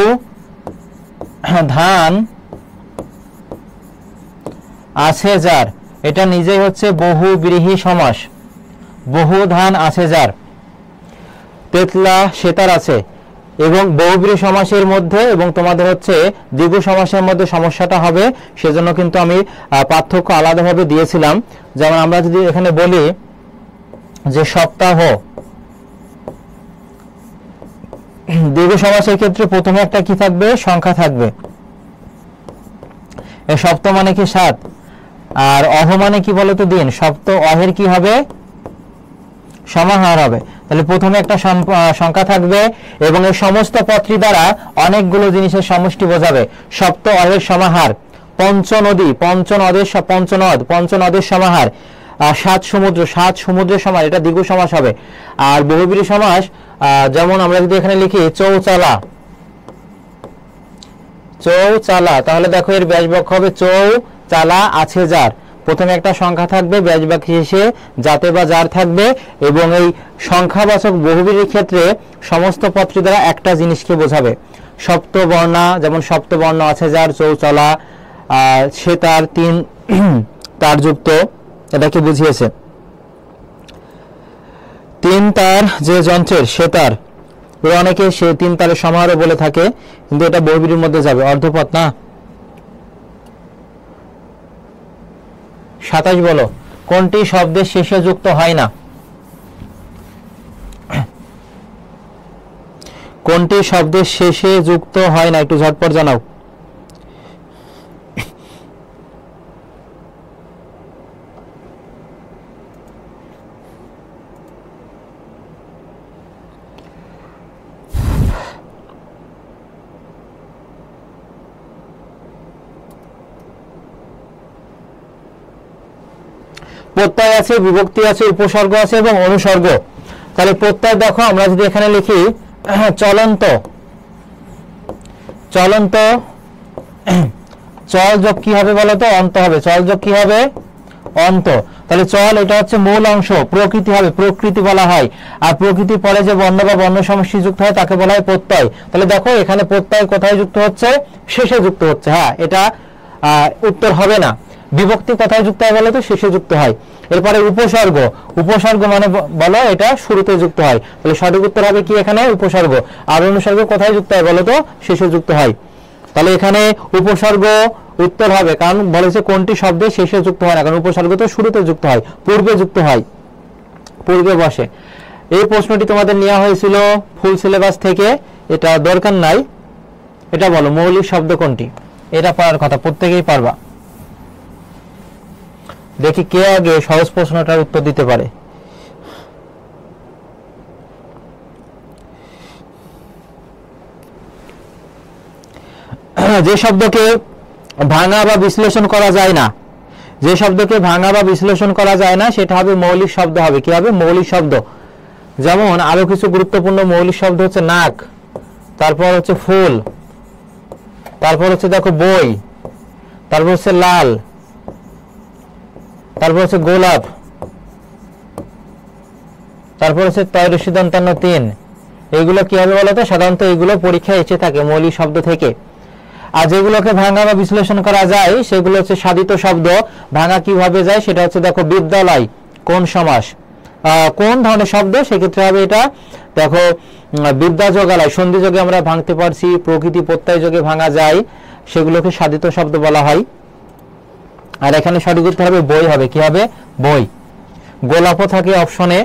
ধান আছে যার, এটা নিজেই হচ্ছে বহুব্রীহি সমাস। বহু ধান আছে যার, তেতলা সেতার আছে। এবং বহুব্রীহি সমাসের মধ্যে এবং তোমাদের হচ্ছে দ্বিগু সমাসের মধ্যে সমস্যাটা হবে, সেজন্য কিন্তু আমি পার্থক্য আলাদাভাবে দিয়েছিলাম। যেমন আমরা যদি এখানে বলি যে সপ্তাহ, দ্বিগু সমাসের ক্ষেত্রে প্রথমে একটা কি থাকবে? সংখ্যা থাকবে। এই সপ্ত মানে কি 7, আর অহ মানে কি বলতো? দিন। সপ্ত অহের কি হবে? সমাহার হবে। তাহলে প্রথমে একটা সংখ্যা থাকবে এবং এই সমস্ত পদটি দ্বারা অনেকগুলো জিনিসের সমষ্টি বোঝাবে। সপ্ত অহের সমাহার। পঞ্চনদী, পঞ্চনদের সমাহার। 7 সমুদ্র, 7 সমুদ্রের সমাহার, এটা দ্বিগু সমাস হবে। আর বহুব্রীহি সমাস যেমন আমরা যদি এখানে লিখি চৌচালা, চৌচালা, তাহলে দেখো এর ব্যাসবাক্য হবে চৌচালা আছে যার। প্রথমে একটা সংখ্যা থাকবে, ব্যাসবাক্য শেষে যাতে বা যার থাকবে। এবং এই সংখ্যাবাচক বহুব্রীহির ক্ষেত্রে সমস্ত পদটি দ্বারা একটা জিনিসকে বোঝাবে। সপ্তবর্ণা, যেমন সপ্তবর্ণ আছে যার, চৌচালা, সে তার, 3 তার যুক্ত, এটাকে বুঝিয়েছে। 3 তার যে যন্ত্রের সেতার, অনেকে সে 3 তারের সমাহারও বলে থাকে, কিন্তু এটা বহুব্রীহির মধ্যে যাবে, অর্ধপদ না। 27 বলো, কোনটি শব্দের শেষে যুক্ত হয় না? কোনটি শব্দের শেষে যুক্ত হয় না? একটু ঝটপট জানাও। প্রত্যয় আছে, বিভক্তি আছে, উপসর্গ আছে এবং অনুসর্গ। তাহলে প্রত্যয় দেখো আমরা যদি এখানে লিখি চলন্ত, চলন্ত, চল যোগ কি হবে বলতো? অন্ত হবে। চল যোগ কি হবে? অন্ত। তাহলে চল এটা হচ্ছে মূল অংশ, প্রকৃতি হবে, প্রকৃতি বলা হয়। আর প্রকৃতির পরে যে বর্ণ বা বর্ণ সমষ্টি যুক্ত হয় তাকে বলা হয় প্রত্যয়। তাহলে দেখো এখানে প্রত্যয় কোথায় যুক্ত হচ্ছে? শেষে যুক্ত হচ্ছে। হ্যাঁ, এটা উত্তর হবে না। বিভক্তি কোথায় যুক্ত হয় বলো তো? শেষে যুক্ত হয়। এরপরে উপসর্গ, উপসর্গ মানে বলো এটা শুরুতে যুক্ত হয়। তাহলে সঠিক উত্তর হবে কি এখানে? উপসর্গ। আর অনুসর্গ কোথায় যুক্ত হয় বলো তো? শেষে যুক্ত হয়। তাহলে এখানে উপসর্গ উত্তর হবে, কারণ বলেছে কোনটি শব্দে শেষে যুক্ত হয় না, কারণ উপসর্গ তো শুরুতে যুক্ত হয়, পূর্বে যুক্ত হয়, পূর্বে বসে। এই প্রশ্নটি তোমাদের নেওয়া হয়েছিল ফুল সিলেবাস থেকে, এটা দরকার নাই। এটা বলো মৌলিক শব্দ কোনটি? এটা পড়ার কথা, প্রত্যেকেই পারবা। দেখি কে আগে সহজ প্রশ্নটার উত্তর দিতে পারে। যে শব্দকে ভাঙা বা বিশ্লেষণ করা যায় না, যে শব্দকে ভাঙা বা বিশ্লেষণ করা যায় না সেটা হবে মৌলিক শব্দ হবে। কি হবে? মৌলিক শব্দ। যেমন আরো কিছু গুরুত্বপূর্ণ মৌলিক শব্দ হচ্ছে নাক, তারপর হচ্ছে ফুল, তারপর হচ্ছে দেখো বই, তারপর হচ্ছে লাল, তারপর হচ্ছে গোলাপ, তারপর হচ্ছে 3 এইগুলো কি হবে বলতো? সাধারণত এগুলো পরীক্ষায় এসে থাকে মৌলিক শব্দ থেকে। আর যেগুলোকে ভাঙা বা বিশ্লেষণ করা যায় সেগুলো হচ্ছে সাধিত শব্দ। ভাঙা কিভাবে যায় সেটা হচ্ছে দেখো বিদ্যালয়, কোন সমাস, কোন ধরনের শব্দ, সেক্ষেত্রে হবে এটা দেখো বিদ্যা যোগালয়, সন্ধি যোগে আমরা ভাঙতে পারছি, প্রকৃতি প্রত্যয় যোগে ভাঙা যায়, সেগুলোকে সাধিত শব্দ বলা হয়। আর এখানে সঠিক উত্তর হবে বই হবে। কি হবে? বই। গোলাপও থাকে অপশনে,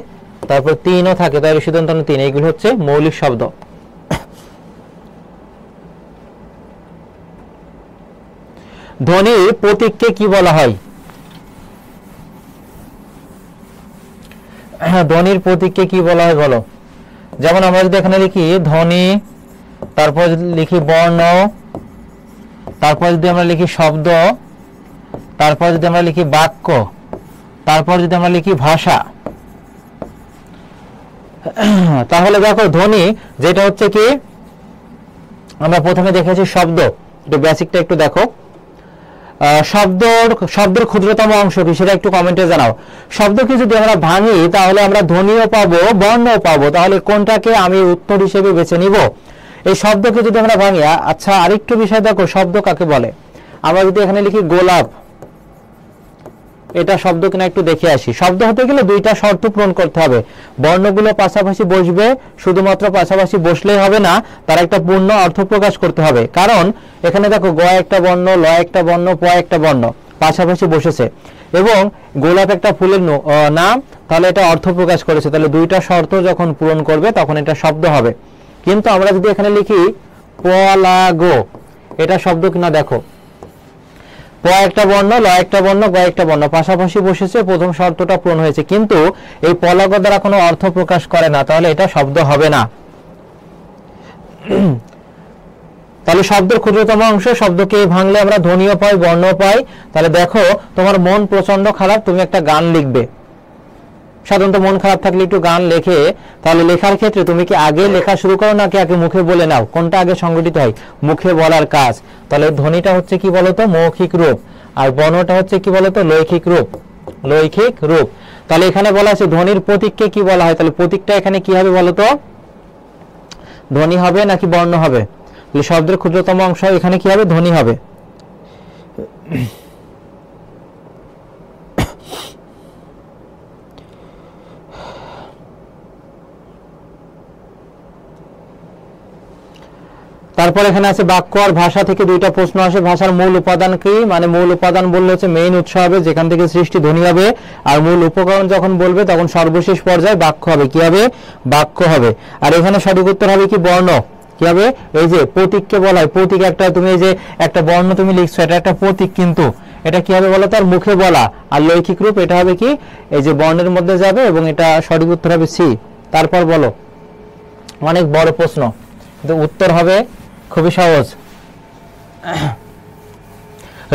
তারপর 3ও থাকে, তাই সিদ্ধান্ত 3। এইগুলো হচ্ছে মৌলিক শব্দ। ধ্বনির প্রতীককে কি বলা হয়? ধ্বনির প্রতীককে কি বলা হয় বলো? যেমন আমরা যদি এখানে লিখি ধ্বনি, তারপর যদি লিখি বর্ণ, তারপর যদি আমরা লিখি শব্দ, তারপর যদি আমরা লিখি বাক্য, তারপর যদি আমরা লিখি ভাষা, তাহলে দেখো ধ্বনি যেটা হচ্ছে কি, আমরা প্রথমে দেখেছি শব্দ, একটু বেসিকটা একটু দেখো। শব্দের ক্ষুদ্রতম অংশ কি সেটা একটু কমেন্টে জানাও। শব্দকে যদি আমরা ভাঙি তাহলে আমরা ধ্বনিও পাবো, বর্ণও পাবো, তাহলে কোনটাকে আমি উত্তর হিসেবে বেছে নিব? এই শব্দকে যদি আমরা ভাঙি, আচ্ছা আরেকটু বিষয় দেখো, শব্দ কাকে বলে? আমরা যদি এখানে লিখি গোলাপ, এটা শব্দ কিনা একটু দেখে আসি। শব্দ হতে গেলে 2টা শর্ত পূরণ করতে হবে। বর্ণগুলো পাশাপাশি বসবে, শুধুমাত্র পাশাপাশি বসলেই হবে না, তার একটা পূর্ণ অর্থ প্রকাশ করতে হবে। কারণ এখানে দেখো গ একটা বর্ণ, ল একটা বর্ণ, প একটা বর্ণ পাশাপাশি বসেছে, এবং গোলাপ একটা ফুলের নাম, তাহলে এটা অর্থ প্রকাশ করেছে। তাহলে 2টা শর্ত যখন পূরণ করবে তখন এটা শব্দ হবে। কিন্তু আমরা যদি এখানে লিখি পলাগো, এটা শব্দ কিনা দেখো, প একটা বর্ণ, ল একটা বর্ণ, গ একটা বর্ণ পাশাপাশি বসেছে, প্রথম শর্তটা পূরণ হয়েছে, কিন্তু এই পলাগ দ্বারা কোনো অর্থ প্রকাশ করে না, তাহলে এটা শব্দ হবে না। তাহলে শব্দের ক্ষুদ্রতম অংশ, শব্দকে ভাঙলে আমরা ধ্বনিও পাই, বর্ণও পাই। তাহলে দেখো তোমার মন প্রচন্ড খারাপ, তুমি একটা গান লিখবে। সাধারণত মন খারাপ থাকলে একটু গান লেখে, তাহলে লেখার ক্ষেত্রে তুমি কি আগে লেখা শুরু করো নাকি আগে মুখে বলে নাও? কোনটা আগে সংগঠিত হয়? মুখে বলার কাজ। তাহলে ধ্বনিটা হচ্ছে কি বলতো? মৌখিক রূপ, আর বর্ণটা হচ্ছে কি বলতো? লৈখিক রূপ। লৈখিক রূপ। তাহলে এখানে বলা আছে ধ্বনির প্রতীককে কি বলা হয়? তাহলে প্রতীকটা এখানে কি হবে বলতো? ধ্বনি হবে নাকি বর্ণ হবে? শব্দের ক্ষুদ্রতম অংশ এখানে কি হবে? ধ্বনি হবে। তারপর এখানে আছে বাক্য আর ভাষা থেকে 2টা প্রশ্ন আসে। ভাষার মূল উপাদান কি? মানে মূল উপাদান বললে হচ্ছে মেইন উৎস হবে, যেখান থেকে সৃষ্টি ধ্বনি হবে। আর মূল উপকরণ যখন বলবে তখন সর্বশেষ পর্যায়ে বাক্য হবে। কি হবে? বাক্য হবে। আর এখানে সঠিক উত্তর হবে কি? বর্ণ। কি হবে? এই যে প্রতীককে বলা হয়, প্রতীক একটা, তুমি এই যে একটা বর্ণ তুমি লিখছো, এটা একটা প্রতীক, কিন্তু এটা কি হবে বলো? তার মুখে বলা। আর লৈখিক রূপ এটা হবে কি? এই যে বর্ণের মধ্যে যাবে, এবং এটা সঠিক উত্তর হবে সি। তারপর বলো, অনেক বড় প্রশ্ন, কিন্তু উত্তর হবে খুবই সহজ।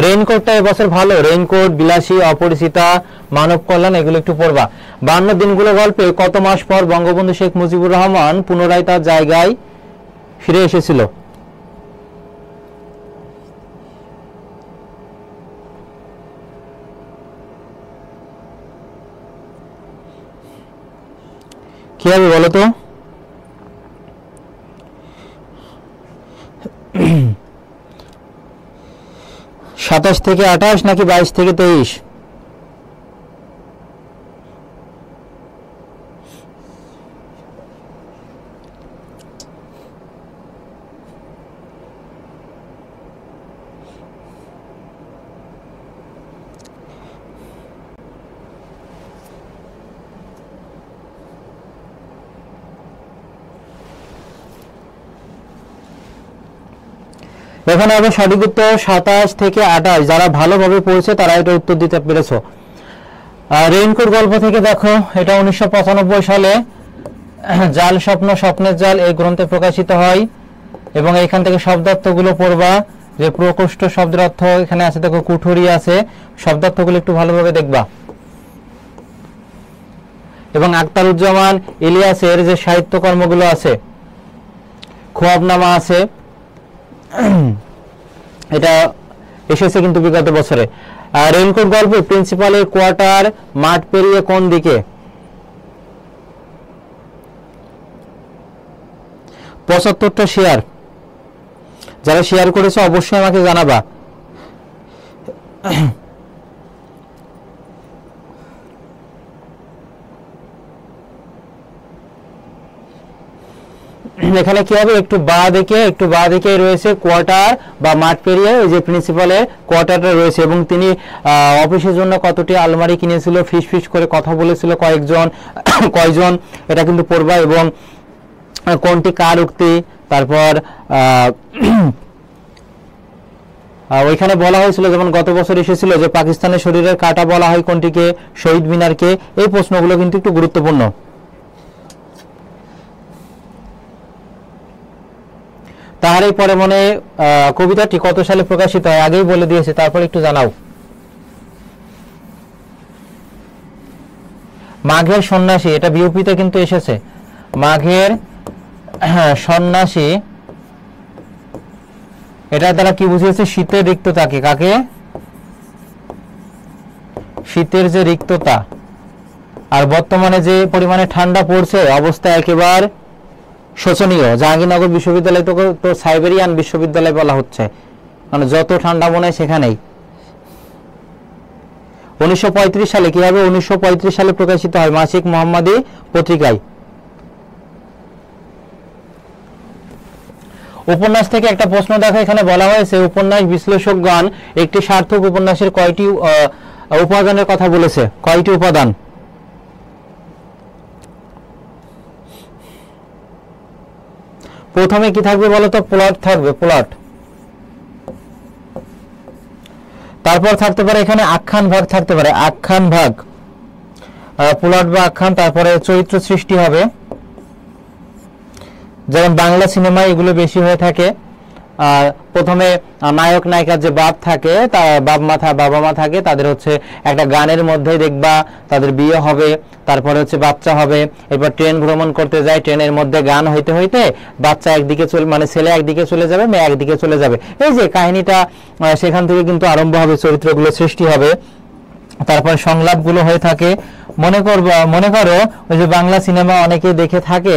রেইনকোটটা এবছর ভালো। রেইনকোট, বিলাসী, অপরিচিতা, মানব কল্যাণ, এগুলো একটু পড়বা। 52 দিনগুলো গল্পে কত মাস পর বঙ্গবন্ধু শেখ মুজিবুর রহমান পুনরায় তার জায়গায় ফিরে এসেছিল? কি হবে বলতো? 27 থেকে 28 নাকি 22 থেকে 23? এখানে হবে সঠিক উত্তর 27 থেকে 28। যারা ভালোভাবে পড়েছে তারা এটা উত্তর দিতে পেরেছো। রেইনকোট গল্প থেকে দেখো, এটা 1995 সালে জাল স্বপ্ন, স্বপ্নের জাল এই গ্রন্থে প্রকাশিত হয়, এবং এখান থেকে শব্দার্থগুলো পড়বা। যে প্রকোষ্ঠ শব্দের অর্থ এখানে আছে, দেখো কুঠুরি আছে, শব্দার্থগুলো একটু ভালোভাবে দেখবা। এবং আখতারুজ্জামান ইলিয়াসের যে সাহিত্যকর্মগুলো আছে, খোয়াবনামা আছে, এটা এসেছে কিন্তু বিগত বছরে। রেইনকোট গল্পে প্রিন্সিপালের কোয়ার্টার মাঠ পেরিয়ে কোন দিকে? 75টা শেয়ার। যারা শেয়ার করেছে অবশ্যই আমাকে জানাবা। এখানে কি হবে, একটু বা দিকে রয়েছে কোয়ার্টার বা মাঠ পেরিয়ে ওই যে প্রিন্সিপালের কোয়ার্টারটা রয়েছে, এবং তিনি অফিসের জন্য কতটি আলমারি কিনেছিল, ফিস করে কথা বলেছিল কয়জন, এটা কিন্তু পড়বা। এবং কোনটি কার উক্তি, তারপর ওইখানে বলা হয়েছিল, যেমন গত বছর এসেছিল যে পাকিস্তানের শরীরের কাটা বলা হয় কোনটিকে, শহীদ মিনারকে। এই প্রশ্নগুলো কিন্তু একটু গুরুত্বপূর্ণ। তাহারই পরে মনে কবিতাটি কত সালে প্রকাশিত হয়? আগেই বলে দিয়েছে, তারপর একটু জানাও। মাঘের সন্ন্যাসী, এটা বিউপিতে কিন্তু এসেছে। মাঘের সন্ন্যাসী, এটা দ্বারা কি বুঝিয়েছে? শীতের রিক্ততাকে। কাকে? শীতের যে রিক্ততা। আর বর্তমানে যে পরিমাণে ঠান্ডা পড়ছে, অবস্থা একেবারে শোচনীয়। জাহাঙ্গীরনগর বিশ্ববিদ্যালয় তো সাইবেরিয়ান বিশ্ববিদ্যালয় বলা হচ্ছে, মানে যত ঠান্ডা মনে হয় সেখানেই। 1935 সালে কি হবে? 1935 সালে প্রকাশিত হয় মাসিক মোহাম্মদী পত্রিকায়। উপন্যাস থেকে একটা প্রশ্ন দেখো, এখানে বলা হয়েছে উপন্যাস বিশ্লেষকগণ একটি সার্থক উপন্যাসের কয়টি উপাদানের কথা বলেছে? কয়টি উপাদান? প্রথমে কি থাকবে বলতো? প্লট থাকবে, প্লট। তারপর থাকতে পারে এখানে আখ্যান ভাগ থাকতে পারে, আখ্যান ভাগ, প্লট বা আখ্যান। তারপরে চরিত্র সৃষ্টি হবে, যেমন বাংলা সিনেমায় এগুলো বেশি হয়ে থাকে। প্রথমে নায়ক নায়িকার যে বাপ থাকে, বাবা মা থাকে, তাদের হচ্ছে একটা গানের মধ্যেই দেখবা তাদের বিয়ে হবে, তারপরে হচ্ছে বাচ্চা হবে, এরপর ট্রেন ভ্রমণ করতে যায়, ট্রেনের মধ্যে গান হইতে হইতে বাচ্চা একদিকে মানে ছেলে একদিকে চলে যাবে, মেয়ে একদিকে চলে যাবে। এই যে কাহিনীটা, সেখান থেকে কিন্তু আরম্ভ হবে, চরিত্রগুলো সৃষ্টি হবে। তারপর সংলাপগুলো হয়ে থাকে। মনে করো ওই যে বাংলা সিনেমা অনেকে দেখে থাকে,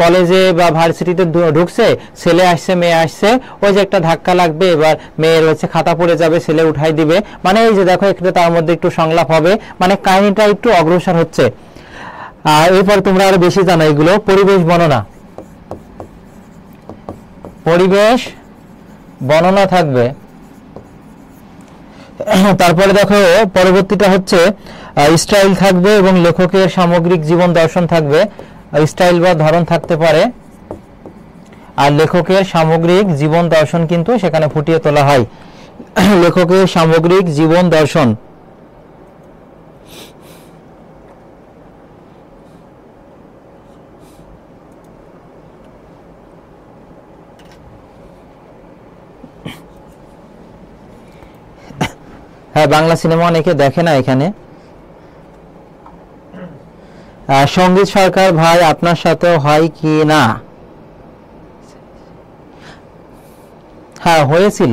কলেজে বা ভার্সিটিতে ঢুকছে, ছেলে আসছে মেয়ে আসছে, ওই যে একটা ধাক্কা লাগবে, এবার মেয়ের হচ্ছে খাতা পড়ে যাবে, ছেলে উঠাই দিবে, মানে এই যে দেখো একটু তার মধ্যে একটু সংলাপ হবে, মানে কাহিনীটা একটু অগ্রসর হচ্ছে। এরপর তোমরা আরো বেশি জানো এগুলো। পরিবেশ বর্ণনা থাকবে। তারপরে দেখো পরবর্তীটা হচ্ছে স্টাইল থাকবে এবং লেখকের সামগ্রিক জীবন দর্শন থাকবে। স্টাইল বা ধরন থাকতে পারে, আর লেখকের সামগ্রিক জীবন দর্শন কিন্তু সেখানে ফুটিয়ে তোলা হয়। লেখকের সামগ্রিক জীবন দর্শন। হ্যাঁ, বাংলা সিনেমা অনেকে দেখে না এখানে। সঙ্গীত সরকার ভাই আপনার সাথে হয় কি না? হ্যাঁ, হয়েছিল।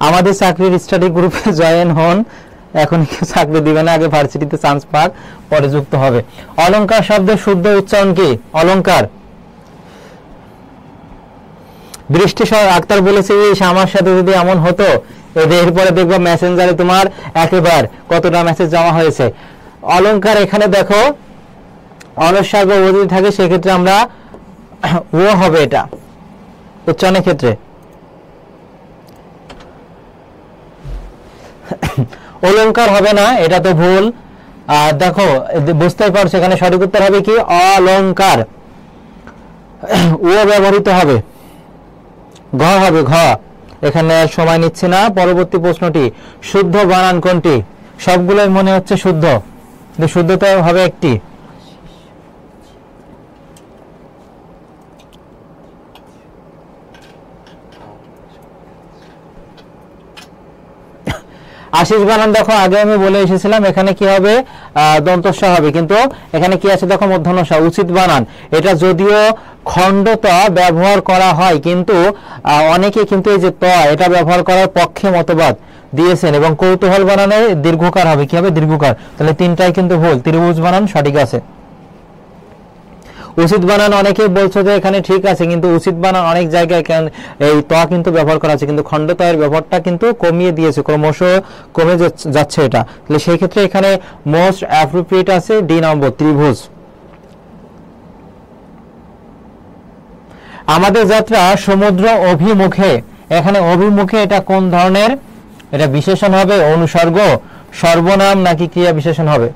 আমাদের চাকরির স্টাডি গ্রুপে জয়েন হন। এখন কেউ চাকরি দিবে না, আগে ভার্সিটিতে চান্স পাক, পরে যুক্ত হবে। অলংকার শব্দের শুদ্ধ উচ্চারণ কি? অলংকার। বৃষ্টি আক্তার বলেছে আমার সাথে যদি এমন হতো, এরপরে দেখবো মেসেঞ্জারে তোমার একেবারে কতটা মেসেজ জমা হয়েছে। অলংকার এখানে দেখো অনস্বার বা যদি থাকে, সেক্ষেত্রে আমরা ও হবে, এটা উচ্চারণের ক্ষেত্রে। অলংকার হবে না, এটা তো ভুল। দেখো বুঝতেই পারছো, এখানে সঠিক উত্তর হবে কি? অলংকার। ও ব্যবহৃত হবে, ঘ হবে, ঘ। এখানে সময় নিচ্ছে না। পরবর্তী প্রশ্নটি, শুদ্ধ বানান কোনটি? সবগুলোই মনে হচ্ছে শুদ্ধ, কিন্তু শুদ্ধতা হবে একটি। আশিস বানান দেখো আগে আমি বলে এসেছিলাম এখানে কি হবে, দন্তস্ব হবে, কিন্তু এখানে কি আছে দেখো মূর্ধন্য ষ। উচিত বানান এটা যদিও খণ্ডত ব্যবহার করা হয়, কিন্তু অনেকে কিন্তু এই যে ত এটা ব্যবহার করার পক্ষে মতবাদ দিয়েছেন, এবং কৌতূহল বানানে দীর্ঘকার হবে, কি হবে দীর্ঘকার। তাহলে তিনটাই কিন্তু ভুল, ত্রিভুজ বানান সঠিক আছে। উচিত বানান অনেকেই বলছো যে এখানে ঠিক আছে, কিন্তু উচিত বানান অনেক জায়গায় এই ত কিন্তু ব্যবহার করা আছে, কিন্তু খণ্ড ত এর ব্যবহারটা কিন্তু কমিয়ে দিয়েছে, ক্রমশ কমে যাচ্ছে এটা। তাহলে সেই ক্ষেত্রে এখানে মোস্ট অ্যাপ্রোপ্রিয়েট আছে ডি নম্বর, ত্রিভুজ। আমাদের যাত্রা সমুদ্র অভিমুখে, এখানে অভিমুখে এটা কোন ধরনের, এটা বিশেষণ হবে, অনুসর্গ, সর্বনাম নাকি ক্রিয়া বিশেষণ হবে?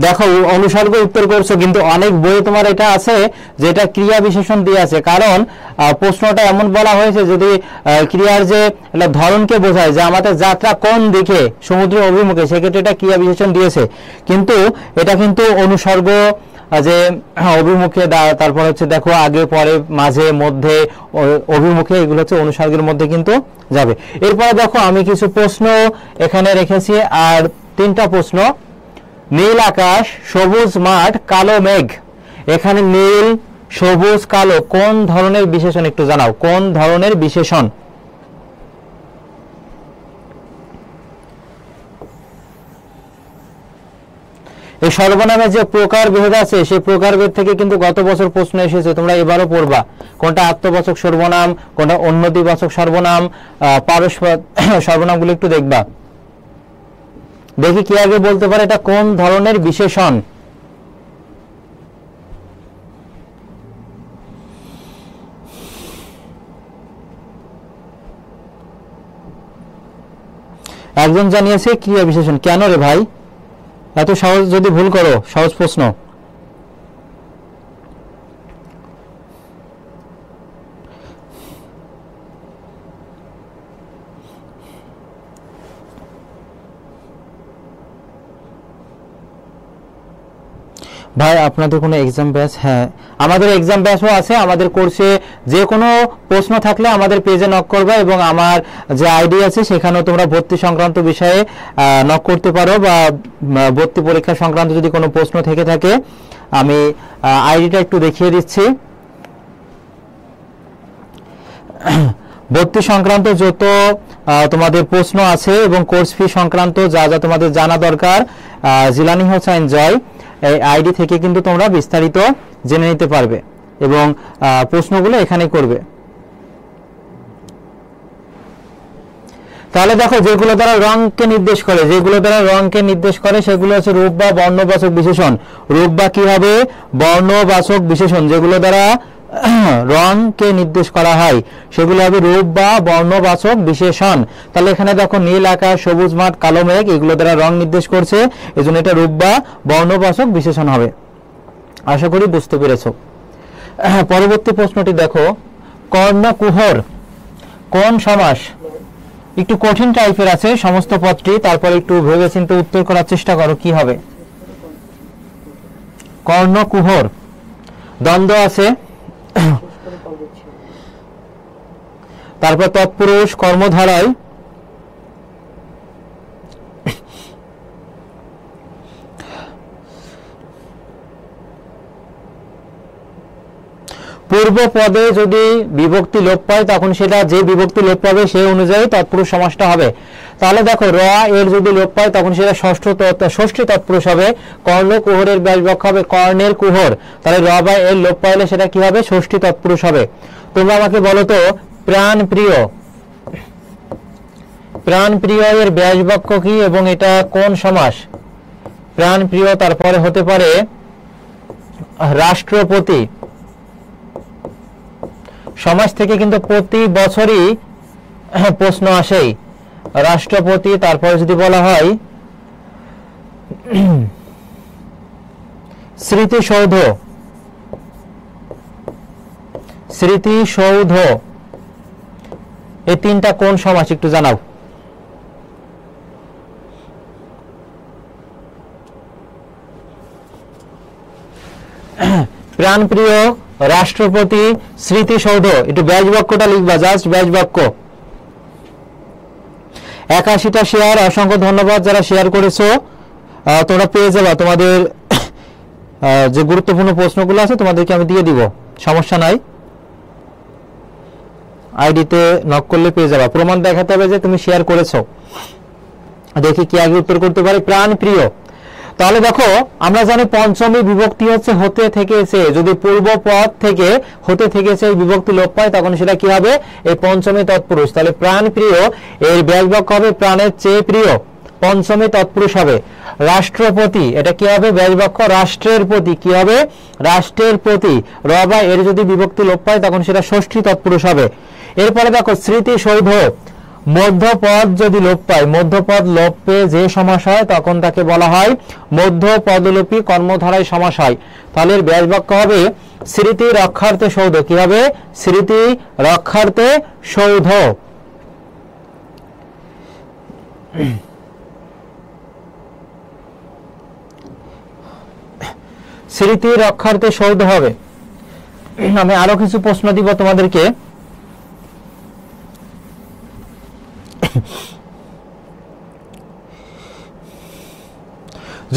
দেখো অনুসর্গ উত্তর করছো, কিন্তু অনেক বইয়ে তোমার এটা আছে যে এটা ক্রিয়া বিশেষণ দিয়ে আছে, কারণ প্রশ্নটা এমন বলা হয়েছে যদি ক্রিয়ার যে ধরনকে বোঝায় যে আমাদের যাত্রা কোন দিকে সমুদ্র অভিমুখে, সেক্ষেত্রে এটা ক্রিয়া বিশেষণ দিয়েছে, কিন্তু এটা কিন্তু অনুসর্গ যে অভিমুখে, তারপর হচ্ছে দেখো আগে পরে মাঝে মধ্যে অভিমুখে, এগুলো হচ্ছে অনুসর্গের মধ্যে কিন্তু যাবে। এরপরে দেখো আমি কিছু প্রশ্ন এখানে রেখেছি, আর তিনটা প্রশ্ন। নীল আকাশ, সবুজ মাঠ, কালো মেঘ, এখানে নীল সবুজ কালো কোন ধরনের বিশেষণ একটু জানাও, কোন ধরনের বিশেষণ? এই সর্বনামে যে প্রকার ভেদ আছে সেই প্রকার ভেদ থেকে কিন্তু গত বছর প্রশ্ন এসেছে, তোমরা এবারও পড়বা কোনটা আত্মবাচক সর্বনাম, কোনটা অন্যদিবাচক সর্বনাম, পারস্পরিক সর্বনামগুলো একটু দেখবা। দেখি কি আগে বলতে পারে এটা কোন ধরনের বিশেষণ। একজন জানিয়েছে ক্রিয়া বিশেষণ। কেন রে ভাই, এত সহজ যদি ভুল করো? সহজ প্রশ্ন। ভাই আপনাদের কোনো এক্সাম ব্যাচ? হ্যাঁ আমাদের এক্সাম ব্যাচও আছে। আমাদের কোর্সে যে কোনো প্রশ্ন থাকলে আমাদের পেজে নক করবে, এবং আমার যে আইডি আছে সেখানেও তোমরা ভর্তি সংক্রান্ত বিষয়ে নক করতে পারো, বা ভর্তি পরীক্ষা সংক্রান্ত যদি কোনো প্রশ্ন থেকে থাকে। আমি আইডিটা একটু দেখিয়ে দিচ্ছি। ভর্তি সংক্রান্ত যত তোমাদের প্রশ্ন আছে এবং কোর্স ফি সংক্রান্ত যা যা তোমাদের জানা দরকার, জিলানি হোসেন জয় এই আইডি থেকে কিন্তু তোমরা বিস্তারিত জেনে নিতে পারবে, এবং প্রশ্নগুলো এখানে করবে। তাহলে দেখো যেগুলো দ্বারা রংকে নির্দেশ করে, যেগুলো দ্বারা রংকে নির্দেশ করে সেগুলো হচ্ছে রূপ বা বর্ণবাচক বিশেষণ। রূপ বা কি হবে? বর্ণবাচক বিশেষণ। যেগুলো দ্বারা রংকে নির্দেশ করা হয় সেগুলো হবে রূপ বা বর্ণবাচক বিশেষণ। তাহলে এখানে দেখো নীল আকাশ, সবুজ মাঠ, কালো মেঘ, এগুলো দ্বারা রং নির্দেশ করছে, এজন্য এটা রূপ বা বর্ণবাচক বিশেষণ হবে। আশা করি বুঝতে পেরেছো। পরবর্তী প্রশ্নটি দেখো, কর্ণকুহর কোন সমাস? একটু কঠিন টাইপের আছে সমস্ত পদটি, তারপর একটু ভেবেচিন্তে উত্তর করার চেষ্টা করো কি হবে। কর্ণকুহর দ্বন্দ্ব আছে, তারপর তৎপুরুষ, কর্মধারায়, পূর্ব পদে যদি বিভক্তি লোপ পায় তখন সেটা যে বিভক্তি লোপ পাবে সেই অনুযায়ী তৎপুরুষ সমাসটা হবে। তাহলে দেখো র এর যদি লোপ পায় তখন সেটা ষষ্ঠী তৎপুরুষ হবে। কর্ণ কুহরের ব্যাসবাক্য হবে কর্ণের কুহর, তাহলে র বা এর লোপ পাইলে সেটা কি হবে? ষষ্ঠী তৎপুরুষ হবে। তোমরা আমাকে বলো তো প্রাণ প্রিয়, প্রাণ প্রিয় এর ব্যাসবাক্য কি এবং এটা কোন সমাস? প্রাণ প্রিয় তারপরে হতে পারে রাষ্ট্রপতি। সমাজ থেকে কিন্তু প্রতি বছরই প্রশ্ন আসেই। রাষ্ট্রপতি, তারপরে যদি বলা হয় স্মৃতিসৌধ, স্মৃতিসৌধ এই তিনটা কোন সমাস একটু জানাও। প্রাণপ্রিয়, রাষ্ট্রপতি, স্মৃতিসৌধ, একটু ব্যাস বাক্যটা লিখবা, জাস্ট ব্যাস বাক্য। 81টা শেয়ার, অসংখ্য ধন্যবাদ যারা শেয়ার করেছো। তোমরা পেয়ে যাবা তোমাদের যে গুরুত্বপূর্ণ প্রশ্নগুলো আছে তোমাদেরকে আমি দিয়ে দিব, সমস্যা নাই। আইডিতে নক করলে পেয়ে যাবা, প্রমাণ দেখাতে হবে যে তুমি শেয়ার করেছো। দেখি কি আগে উত্তর করতে পারে। প্রাণ প্রিয়, তাহলে দেখো আমরা জানি পঞ্চমী বিভক্তি হচ্ছে হতে থেকেছে, যদি পূর্ব পদ থেকে হতে থেকেছে এই বিভক্তি লোপ পায় তখন সেটা কি হবে, এই পঞ্চমী তৎপুরুষ। তাহলে প্রাণ প্রিয় এর ব্যাস বাক্য হবে প্রাণের চেয়ে প্রিয়, পঞ্চমী তৎপুরুষ হবে। রাষ্ট্রপতি, এটা কি হবে ব্যাস বাক্য রাষ্ট্রের প্রতি, কি হবে রাষ্ট্রের প্রতি। রবা এর যদি বিভক্তি লোপ পায় তখন সেটা ষষ্ঠী তৎপুরুষ হবে। এরপরে দেখো স্মৃতিসৌধ, মধ্যপদ যদি লোপ পায়, মধ্যপদ লোপ পেয়ে যে সমাস হয় তখন তাকে বলা হয় মধ্যপদলোপী কর্মধারায় সমাস হয়। তাহলে এর ব্যাস বাক্য হবে স্মৃতি রক্ষার্থে সৌধ, কি হবে স্মৃতি রক্ষার্থে সৌধ। স্মৃতি রক্ষার্থে সৌধ হবে। আমি আরো কিছু প্রশ্ন দিব তোমাদেরকে।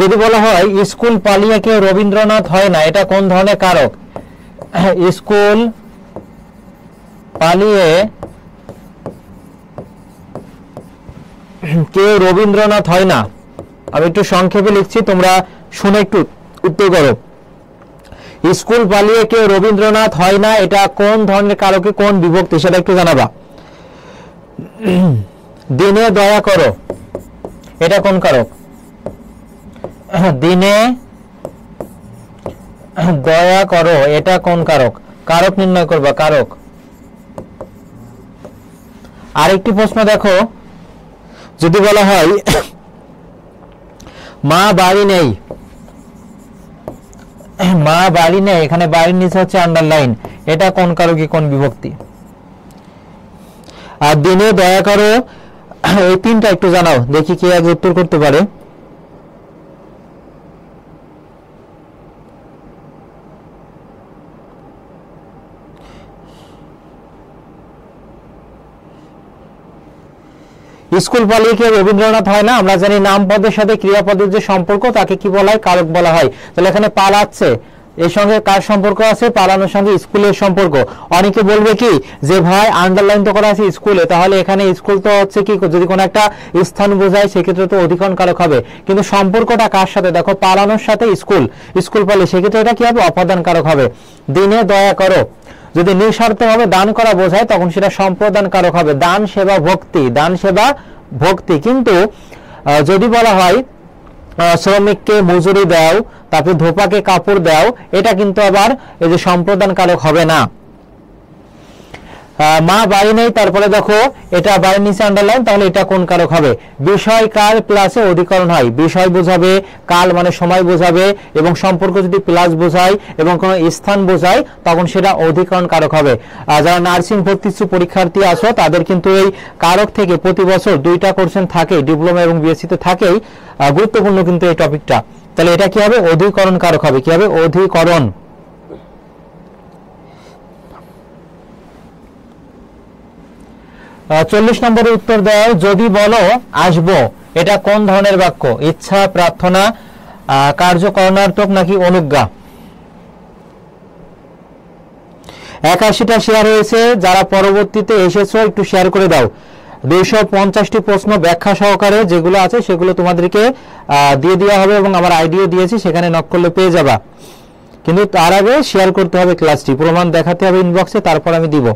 যদি বলা হয় স্কুল পালিয়ে কেউ রবীন্দ্রনাথ হয় না, এটা কোন ধরনের কারক। স্কুল পালিয়ে কেউ রবীন্দ্রনাথ হয় না, আমি একটু সংক্ষেপে লিখছি, তোমরা শুনে একটু উত্তর করো। স্কুল পালিয়ে কেউ রবীন্দ্রনাথ হয় না, এটা কোন ধরনের কারকে কোন বিভক্তি সেটা একটু জানাবা। দিনে দয়া করো, এটা কোন কারক। দিনে দয়া করো এটা কোন কারক, কারক নির্ণয় করবা, কারক। আরেকটি প্রশ্ন দেখো, যদি বলা হয় মা বাড়ি নেই, মা বাড়ি নেই, এখানে বাড়ির নিচে হচ্ছে আন্ডারলাইন, এটা কোন কারকে কোন বিভক্তি। আর দিনে দয়া করো এই তিনটা একটু জানাও, দেখি কে আগে উত্তর করতে পারে। স্কুল পালিয়ে কেউ রবীন্দ্রনাথ হয় না, আমরা জানি নামপদের সাথে ক্রিয়াপদের যে সম্পর্ক তাকে কি বলা হয়, কারক বলা হয়। তাহলে এখানে পালাচ্ছে এর সঙ্গে কার সম্পর্ক আছে, পালানোর সঙ্গে স্কুলের সম্পর্ক। অনেকে বলবে কি যে ভাই আন্ডারলাইন তো করা আছে স্কুলে, তাহলে এখানে স্কুল তো হচ্ছে কি যদি কোনো একটা স্থান বোঝায় সেক্ষেত্রে তো অধিকরণ কারক হবে, কিন্তু সম্পর্কটা কার সাথে, দেখো পালানোর সাথে স্কুল, স্কুল পালিয়ে, সেক্ষেত্রে এটা কি হবে অপাদান কারক হবে। দিনে দয়া করো যদি নিঃস্বার্থভাবে দান করা বোঝায় তখন সেটা সম্প্রদান কারক হবে, দান সেবা ভক্তি, দান সেবা ভক্তি। কিন্তু যদি বলা হয় শ্রমিককে মজুরি দাও, তারপরে ধোপাকে কাপড় দাও, এটা কিন্তু আবার এই যে সম্প্রদান কারক হবে না। মা বাড়ি নেই, তারপরে দেখো এটা বাড়ির নিচে আন্ডারলাইন, তাহলে এটা কোন কারক হবে, বিষয় কাল প্লাসে অধিকরণ হয়, বিষয় বোঝাবে, কাল মানে সময় বোঝাবে, এবং সম্পর্ক যদি প্লাস বোঝায় এবং কোনো স্থান বোঝায় তখন সেটা অধিকরণ কারক হবে। যারা নার্সিং ভর্তি পরীক্ষার্থী আছো তাদের কিন্তু এই কারক থেকে প্রতি বছর 2টা কোশ্চেন থাকে, ডিপ্লোমা এবং বিএসসি তে থাকেই, গুরুত্বপূর্ণ কিন্তু এই টপিকটা। তাহলে এটা কি হবে অধিকরণ কারক হবে, কি হবে অধিকরণ। 40 নম্বরের উত্তর দাও, যদি বলো আসবো, এটা কোন ধরনের বাক্য, ইচ্ছা, প্রার্থনা, কার্যকরণার্থক নাকি অনুজ্ঞা। 81টা শেয়ার হয়েছে, যারা পরবর্তীতে এসেছো একটু শেয়ার করে দাও। 250টি প্রশ্ন ব্যাখ্যা সহকারে যেগুলো আছে সেগুলো তোমাদেরকে দিয়ে দেওয়া হবে এবং আমার আইডিও দিয়েছি, সেখানে নক করলে পেয়ে যাবা। কিন্তু তার আগে শেয়ার করতে হবে ক্লাসটি, প্রমাণ দেখাতে হবে ইনবক্সে, তারপর আমি দিব।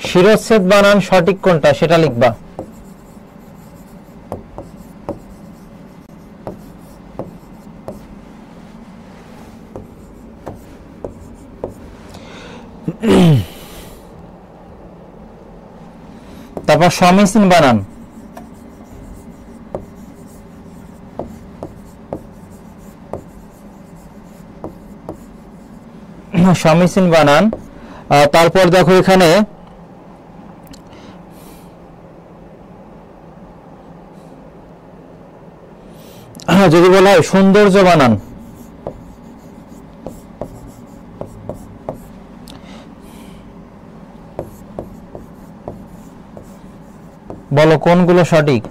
শিরচ্ছেদ বানান সঠিক কোনটা সেটা লিখবা। তারপর সমীচীন বানান, সমীচীন বানান। তারপর দেখো এখানে যদি বলা হয় সৌন্দর্য বানান, বলো কোনগুলো সঠিক?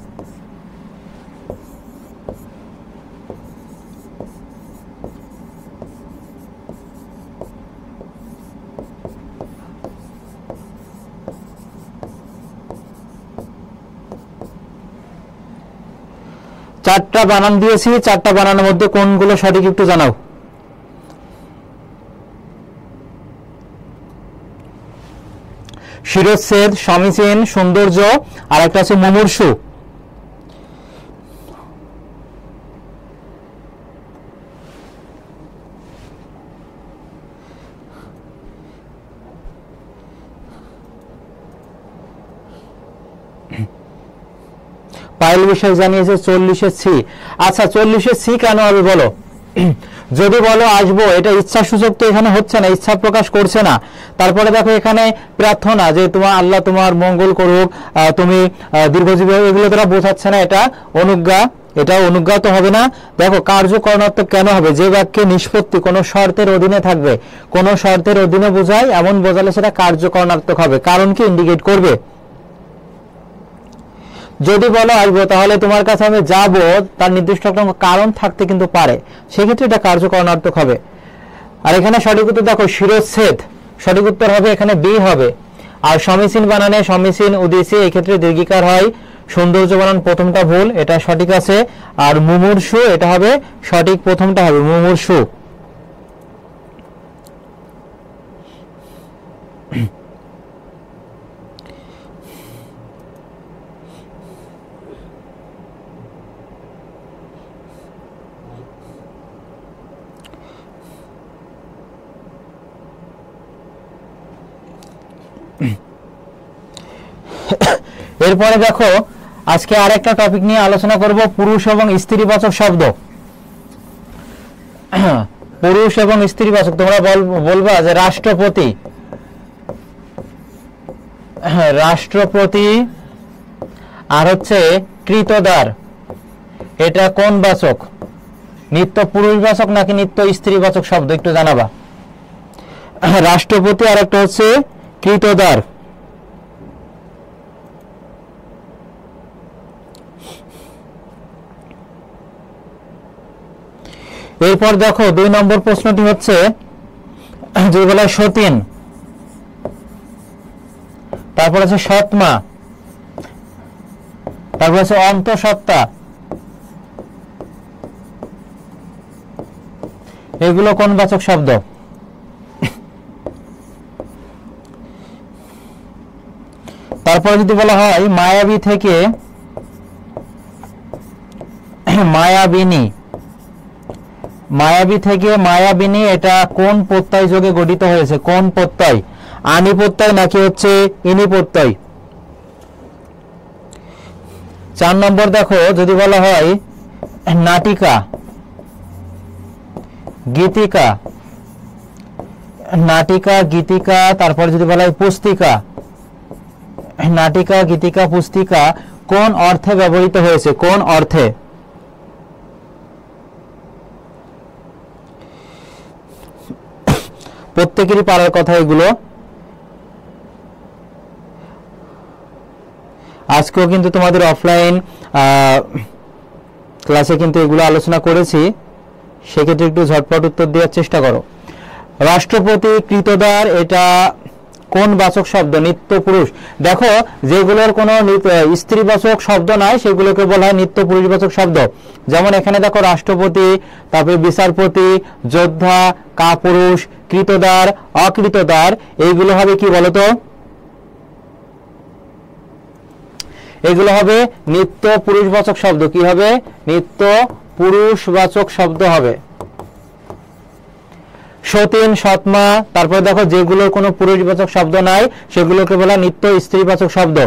চারটা বানান দিয়েছি, চারটা বানানোর মধ্যে কোনগুলো সঠিক একটু জানাও। শিরচ্ছেদ, সমীচীন, সৌন্দর্য, আর একটা আছে মুমূর্ষু। পায়েল বিষয় জানিয়েছে 40-এর সি। আচ্ছা 40-এর সি কেন হবে বলো? যদি বলো আসবো, এটা ইচ্ছা সূচক তো এখানে হচ্ছে না, ইচ্ছা প্রকাশ করছে না। তারপরে দেখো এখানে প্রার্থনা যে তোমার আল্লাহ তোমার মঙ্গল করুক, তুমি দীর্ঘজীবী, এগুলো তারা বোঝাচ্ছে না, এটা অনুজ্ঞা, এটা অনুজ্ঞা তো হবে না। দেখো কার্যকরণাত্মক কেন হবে? যে বাক্যে নিষ্পত্তি কোনো শর্তের অধীনে থাকবে, কোনো শর্তের অধীনে বোঝায় এমন বোঝালে সেটা কার্যকরণাত্মক হবে, কারণকে ইন্ডিকেট করবে। যদি বলো আসবো, তাহলে তোমার কাছে আমি যাবো, তার নির্দিষ্ট কারণ থাকতে কিন্তু পারে, সেক্ষেত্রে এটা কার্যকরণার্থক হবে। আর এখানে সঠিক উত্তর দেখো শিরচ্ছেদ, সঠিক উত্তর হবে এখানে বি হবে। আর সমীচীন বানানে সমীচীন উদ্দেশ্যে এই ক্ষেত্রে দীর্ঘিকার হয়। সৌন্দর্য বানান প্রথমটা ভুল, এটা সঠিক আছে। আর মুমূর্ষু এটা হবে সঠিক, প্রথমটা হবে মুমূর্ষু। এরপরে দেখো আজকে আরেকটা টপিক নিয়ে আলোচনা করব, পুরুষ এবং স্ত্রীবাচক শব্দ। পুরুষ এবং স্ত্রীবাচক, তোমরা বলবা যে রাষ্ট্রপতি, রাষ্ট্রপতি আর হচ্ছে কৃতদার, এটা কোন বাচক? নিত্য পুরুষবাচক নাকি নিত্য স্ত্রীবাচক শব্দ একটু জানাবা। রাষ্ট্রপতি আর একটা হচ্ছে কৃতদার। এরপর দেখো 2 নম্বর প্রশ্নটি হচ্ছে যে বলে সতীন, তারপর আছে সৎমা, তারপর আছে অন্তঃসত্ত্বা, এগুলো কোন বাচক শব্দ? তারপরে যদি বলা হয় মায়াবী থেকে মায়াবিনী, মায়াবী থেকে মায়াবিনী, এটা কোন প্রত্যয় যোগে গঠিত হয়েছে? কোন প্রত্যয়? আনি প্রত্যয় নাকি হচ্ছে ইনি প্রত্যয়? 4 নম্বর দেখো যদি বলা হয় নাটিকা, গীতিকা, নাটিকা গীতিকা, তারপর যদি বলা হয় পুস্তিকা, নাটিকা গীতিকা পুস্তিকা কোন অর্থে ব্যবহৃত হয়েছে? কোন অর্থে? প্রত্যেকেরই পারার কথা এগুলো। আজকেও কিন্তু তোমাদের অফলাইন ক্লাসে কিন্তু এগুলো আলোচনা করেছি, সেক্ষেত্রে একটু ঝটপট উত্তর দেওয়ার চেষ্টা করো। রাষ্ট্রপতি, কৃতদার, এটা কোন বাচক শব্দ? নিত্য পুরুষ। দেখো যেগুলোর কোনো স্ত্রীবাচক শব্দ নাই সেগুলোকে বলা হয় নিত্য পুরুষবাচক শব্দ। যেমন এখানে দেখো রাষ্ট্রপতি, তারপরে বিচারপতি, যোদ্ধা, কাপুরুষ, কৃতদার, অকৃতদার, এইগুলো হবে কি বলতো? এগুলো হবে নিত্য পুরুষবাচক শব্দ। কি হবে? নিত্য পুরুষবাচক শব্দ হবে। সতীন, সৎমা, তারপরে দেখো যেগুলোর কোনো পুরুষবাচক শব্দ নাই সেগুলোকে বলা নিত্য স্ত্রীবাচক শব্দ।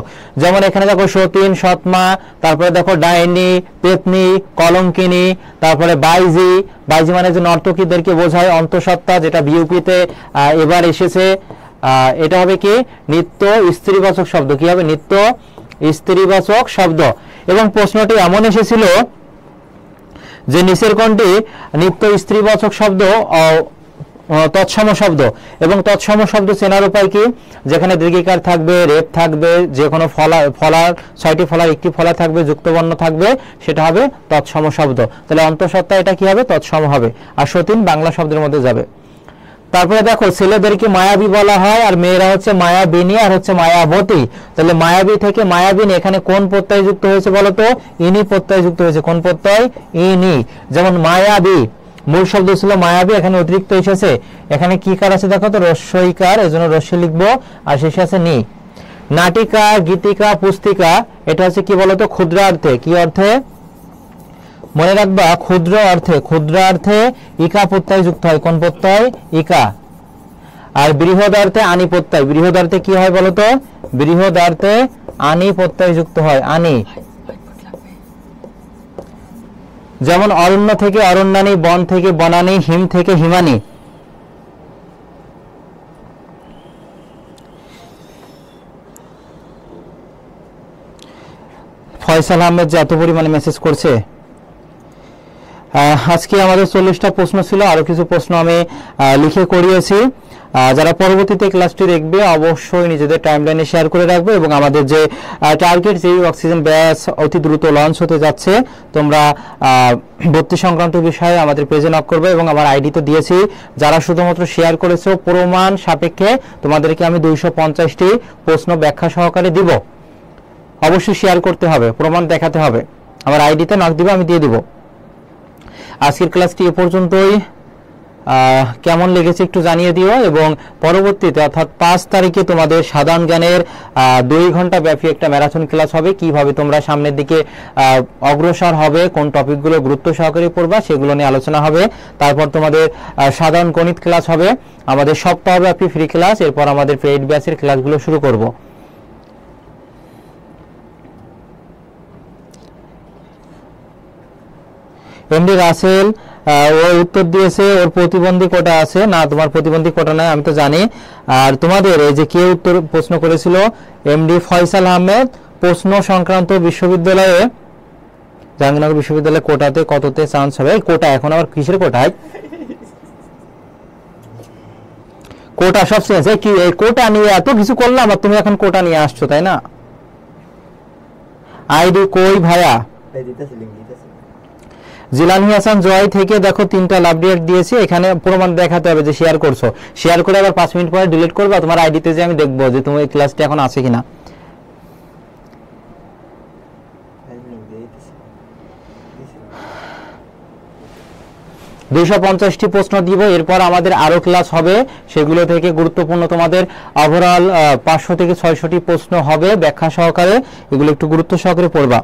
যেমন এখানে দেখো সতীন, সৎমা, তারপরে দেখো ডাইনি, পেতনি, কলঙ্কিনী, তারপরে বাইজি। বাইজি মানে যে নর্তকীদেরকে বোঝায়, অন্তঃসত্ত্বা যেটা বিউপিতে এবার এসেছে, এটা হবে কি নিত্য স্ত্রীবাচক শব্দ। কি হবে? নিত্য স্ত্রীবাচক শব্দ। এবং প্রশ্নটি এমন এসেছিল যে নিচের কোনটি নিত্য স্ত্রীবাচক শব্দ তৎসম শব্দ, এবং তৎসম শব্দ চেনার উপায় কি? যেখানে দীর্ঘিকার থাকবে, রেপ থাকবে, যে কোনো ফলার 6টি ফলার 1টি ফলা থাকবে, যুক্তবর্ণ থাকবে, সেটা হবে তৎসম শব্দ। তাহলে অন্তঃসত্ত্বা এটা কি হবে? তৎসম হবে। আর সতীন বাংলা শব্দের মধ্যে যাবে। তারপরে দেখো ছেলেদেরকে মায়াবী বলা হয়, আর মেয়েরা হচ্ছে মায়াবিনী আর হচ্ছে মায়াবতী। তাহলে মায়াবী থেকে মায়াবিনী, এখানে কোন প্রত্যয় যুক্ত হয়েছে বলতো? ইনি প্রত্যয় যুক্ত হয়েছে। কোন প্রত্যয়? ইনি। যেমন মায়াবী, মূল শব্দ ছিল মায়াবী, এখানে অতিরিক্ত এসেছে। এখানে কি কার আছে দেখো তো? রস্যইকার, এজন্য রস্য লিখবো, আর শেষে আছে নি। নাটিকা, গীতিকা, পুস্তিকা, এটা হচ্ছে কি বলতো? ক্ষুদ্রার্থে। কি অর্থে? মনে রাখবা, ক্ষুদ্র অর্থে। ক্ষুদ্রার্থে ইকা প্রত্যয় যুক্ত হয়। কোন প্রত্যয়? ইকা। আর বৃহদার্থে আনি প্রত্যয়। বৃহদার্থে কি হয় বলতো? বৃহদার্থে আনি প্রত্যয় যুক্ত হয়। আনি। যেমন অরণ্য থেকে অরণ্যানী, বন থেকে বনানী, হিম থেকে হিমানী। ফয়সাল আহমেদ যে এত পরিমাণে মেসেজ করছে। আজকে আমাদের 40টা প্রশ্ন ছিল, আরো কিছু প্রশ্ন আমি লিখে করিয়েছি। যারা পরবর্তীতে ক্লাসটি দেখবে অবশ্যই নিজেদের টাইমলাইনে শেয়ার করে রাখবে, এবং আমাদের যে টার্গেট যে অক্সিজেন ব্যাচ অতি দ্রুত লঞ্চ হতে যাচ্ছে, তোমরা ভর্তি সংক্রান্ত বিষয়ে আমাদের পেজে নক করবে, এবং আমার আইডি তো দিয়েছি। যারা শুধুমাত্র শেয়ার করেছো, প্রমাণ সাপেক্ষে তোমাদেরকে আমি 250টি প্রশ্ন ব্যাখ্যা সহকারে দিব। অবশ্যই শেয়ার করতে হবে, প্রমাণ দেখাতে হবে। আমার আইডিতে নক দিবে, আমি দিয়ে দিব। আজকের ক্লাসটি এ পর্যন্তই। কেমন লেগেছে একটু জানিয়ে দিও, এবং পরবর্তীতে অর্থাৎ 5 তারিখে তোমাদের সাধারণ জ্ঞানের 2 ঘন্টা ব্যাপী একটা ম্যারাথন ক্লাস হবে। কিভাবে তোমরা সামনের দিকে অগ্রসর হবে, কোন টপিকগুলো গুরুত্ব সহকারে পড়বা, সেগুলো নিয়ে আলোচনা হবে। তারপর তোমাদের সাধারণ গণিত ক্লাস হবে, আমাদের সপ্তাহব্যাপী ফ্রি ক্লাস। এরপর আমাদের পেইড ব্যাচের ক্লাসগুলো শুরু করব। এমডি রাসেল ও উত্তর দিয়েছে, ওর প্রতিবন্ধী কোটা আছে। না, তোমার প্রতিবন্ধী কোটা নাই, আমি তো জানি। আর তোমাদের এই যে কে উত্তর প্রশ্ন করেছিল, এমডি ফয়সাল আহমেদ, প্রশ্ন সংক্রান্ত বিশ্ববিদ্যালয়ে, জাহাঙ্গীরনগর বিশ্ববিদ্যালয়ে কোটাতে কততে চান্স হবে? কোটা এখন আবার কিসের কোটায়? কোটা সব চেঞ্জ। কি এই কোটা নিয়ে এত কিছু করলাম, আর তুমি এখন কোটা নিয়ে আসছো, তাই না? আইডি কই ভাইয়া? জিলানি হাসান জয় থেকে দেখো 3টা লাভ রিঅ্যাক্ট দিয়েছি। এখানে প্রমাণ দেখাতে হবে যে শেয়ার করছো। শেয়ার করে আবার 5 মিনিট পরে ডিলিট করবে, তোমার আইডিতে যে আমি দেখবো যে তোমার এই ক্লাসটা এখন আছে কিনা। দুইশো 50টি প্রশ্ন দিব। এরপর আমাদের আরো ক্লাস হবে, সেগুলো থেকে গুরুত্বপূর্ণ তোমাদের ওভারঅল 500 থেকে 600টি প্রশ্ন হবে ব্যাখ্যা সহকারে। এগুলো একটু গুরুত্ব সহকারে পড়বা।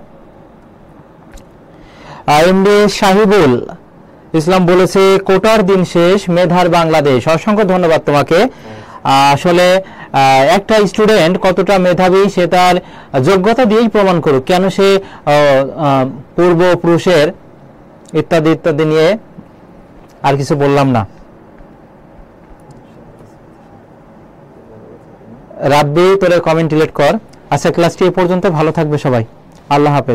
এমডি সাহিবুল ইসলাম বলেছে কোটার দিন শেষ, মেধার বাংলাদেশ। অসংখ্য ধন্যবাদ তোমাকে। আসলে একটা স্টুডেন্ট কতটা মেধাবী সে তার যোগ্যতা দিয়েই প্রমাণ করুক, কেন সে পূর্বপুরুষের ইত্যাদি ইত্যাদি নিয়ে আর কিছু বললাম না। রাব্বি তোর কমেন্ট ডিলিট কর। আচ্ছা, ক্লাসটি এ পর্যন্ত। ভালো থাকবে সবাই, আল্লাহ হাফেজ।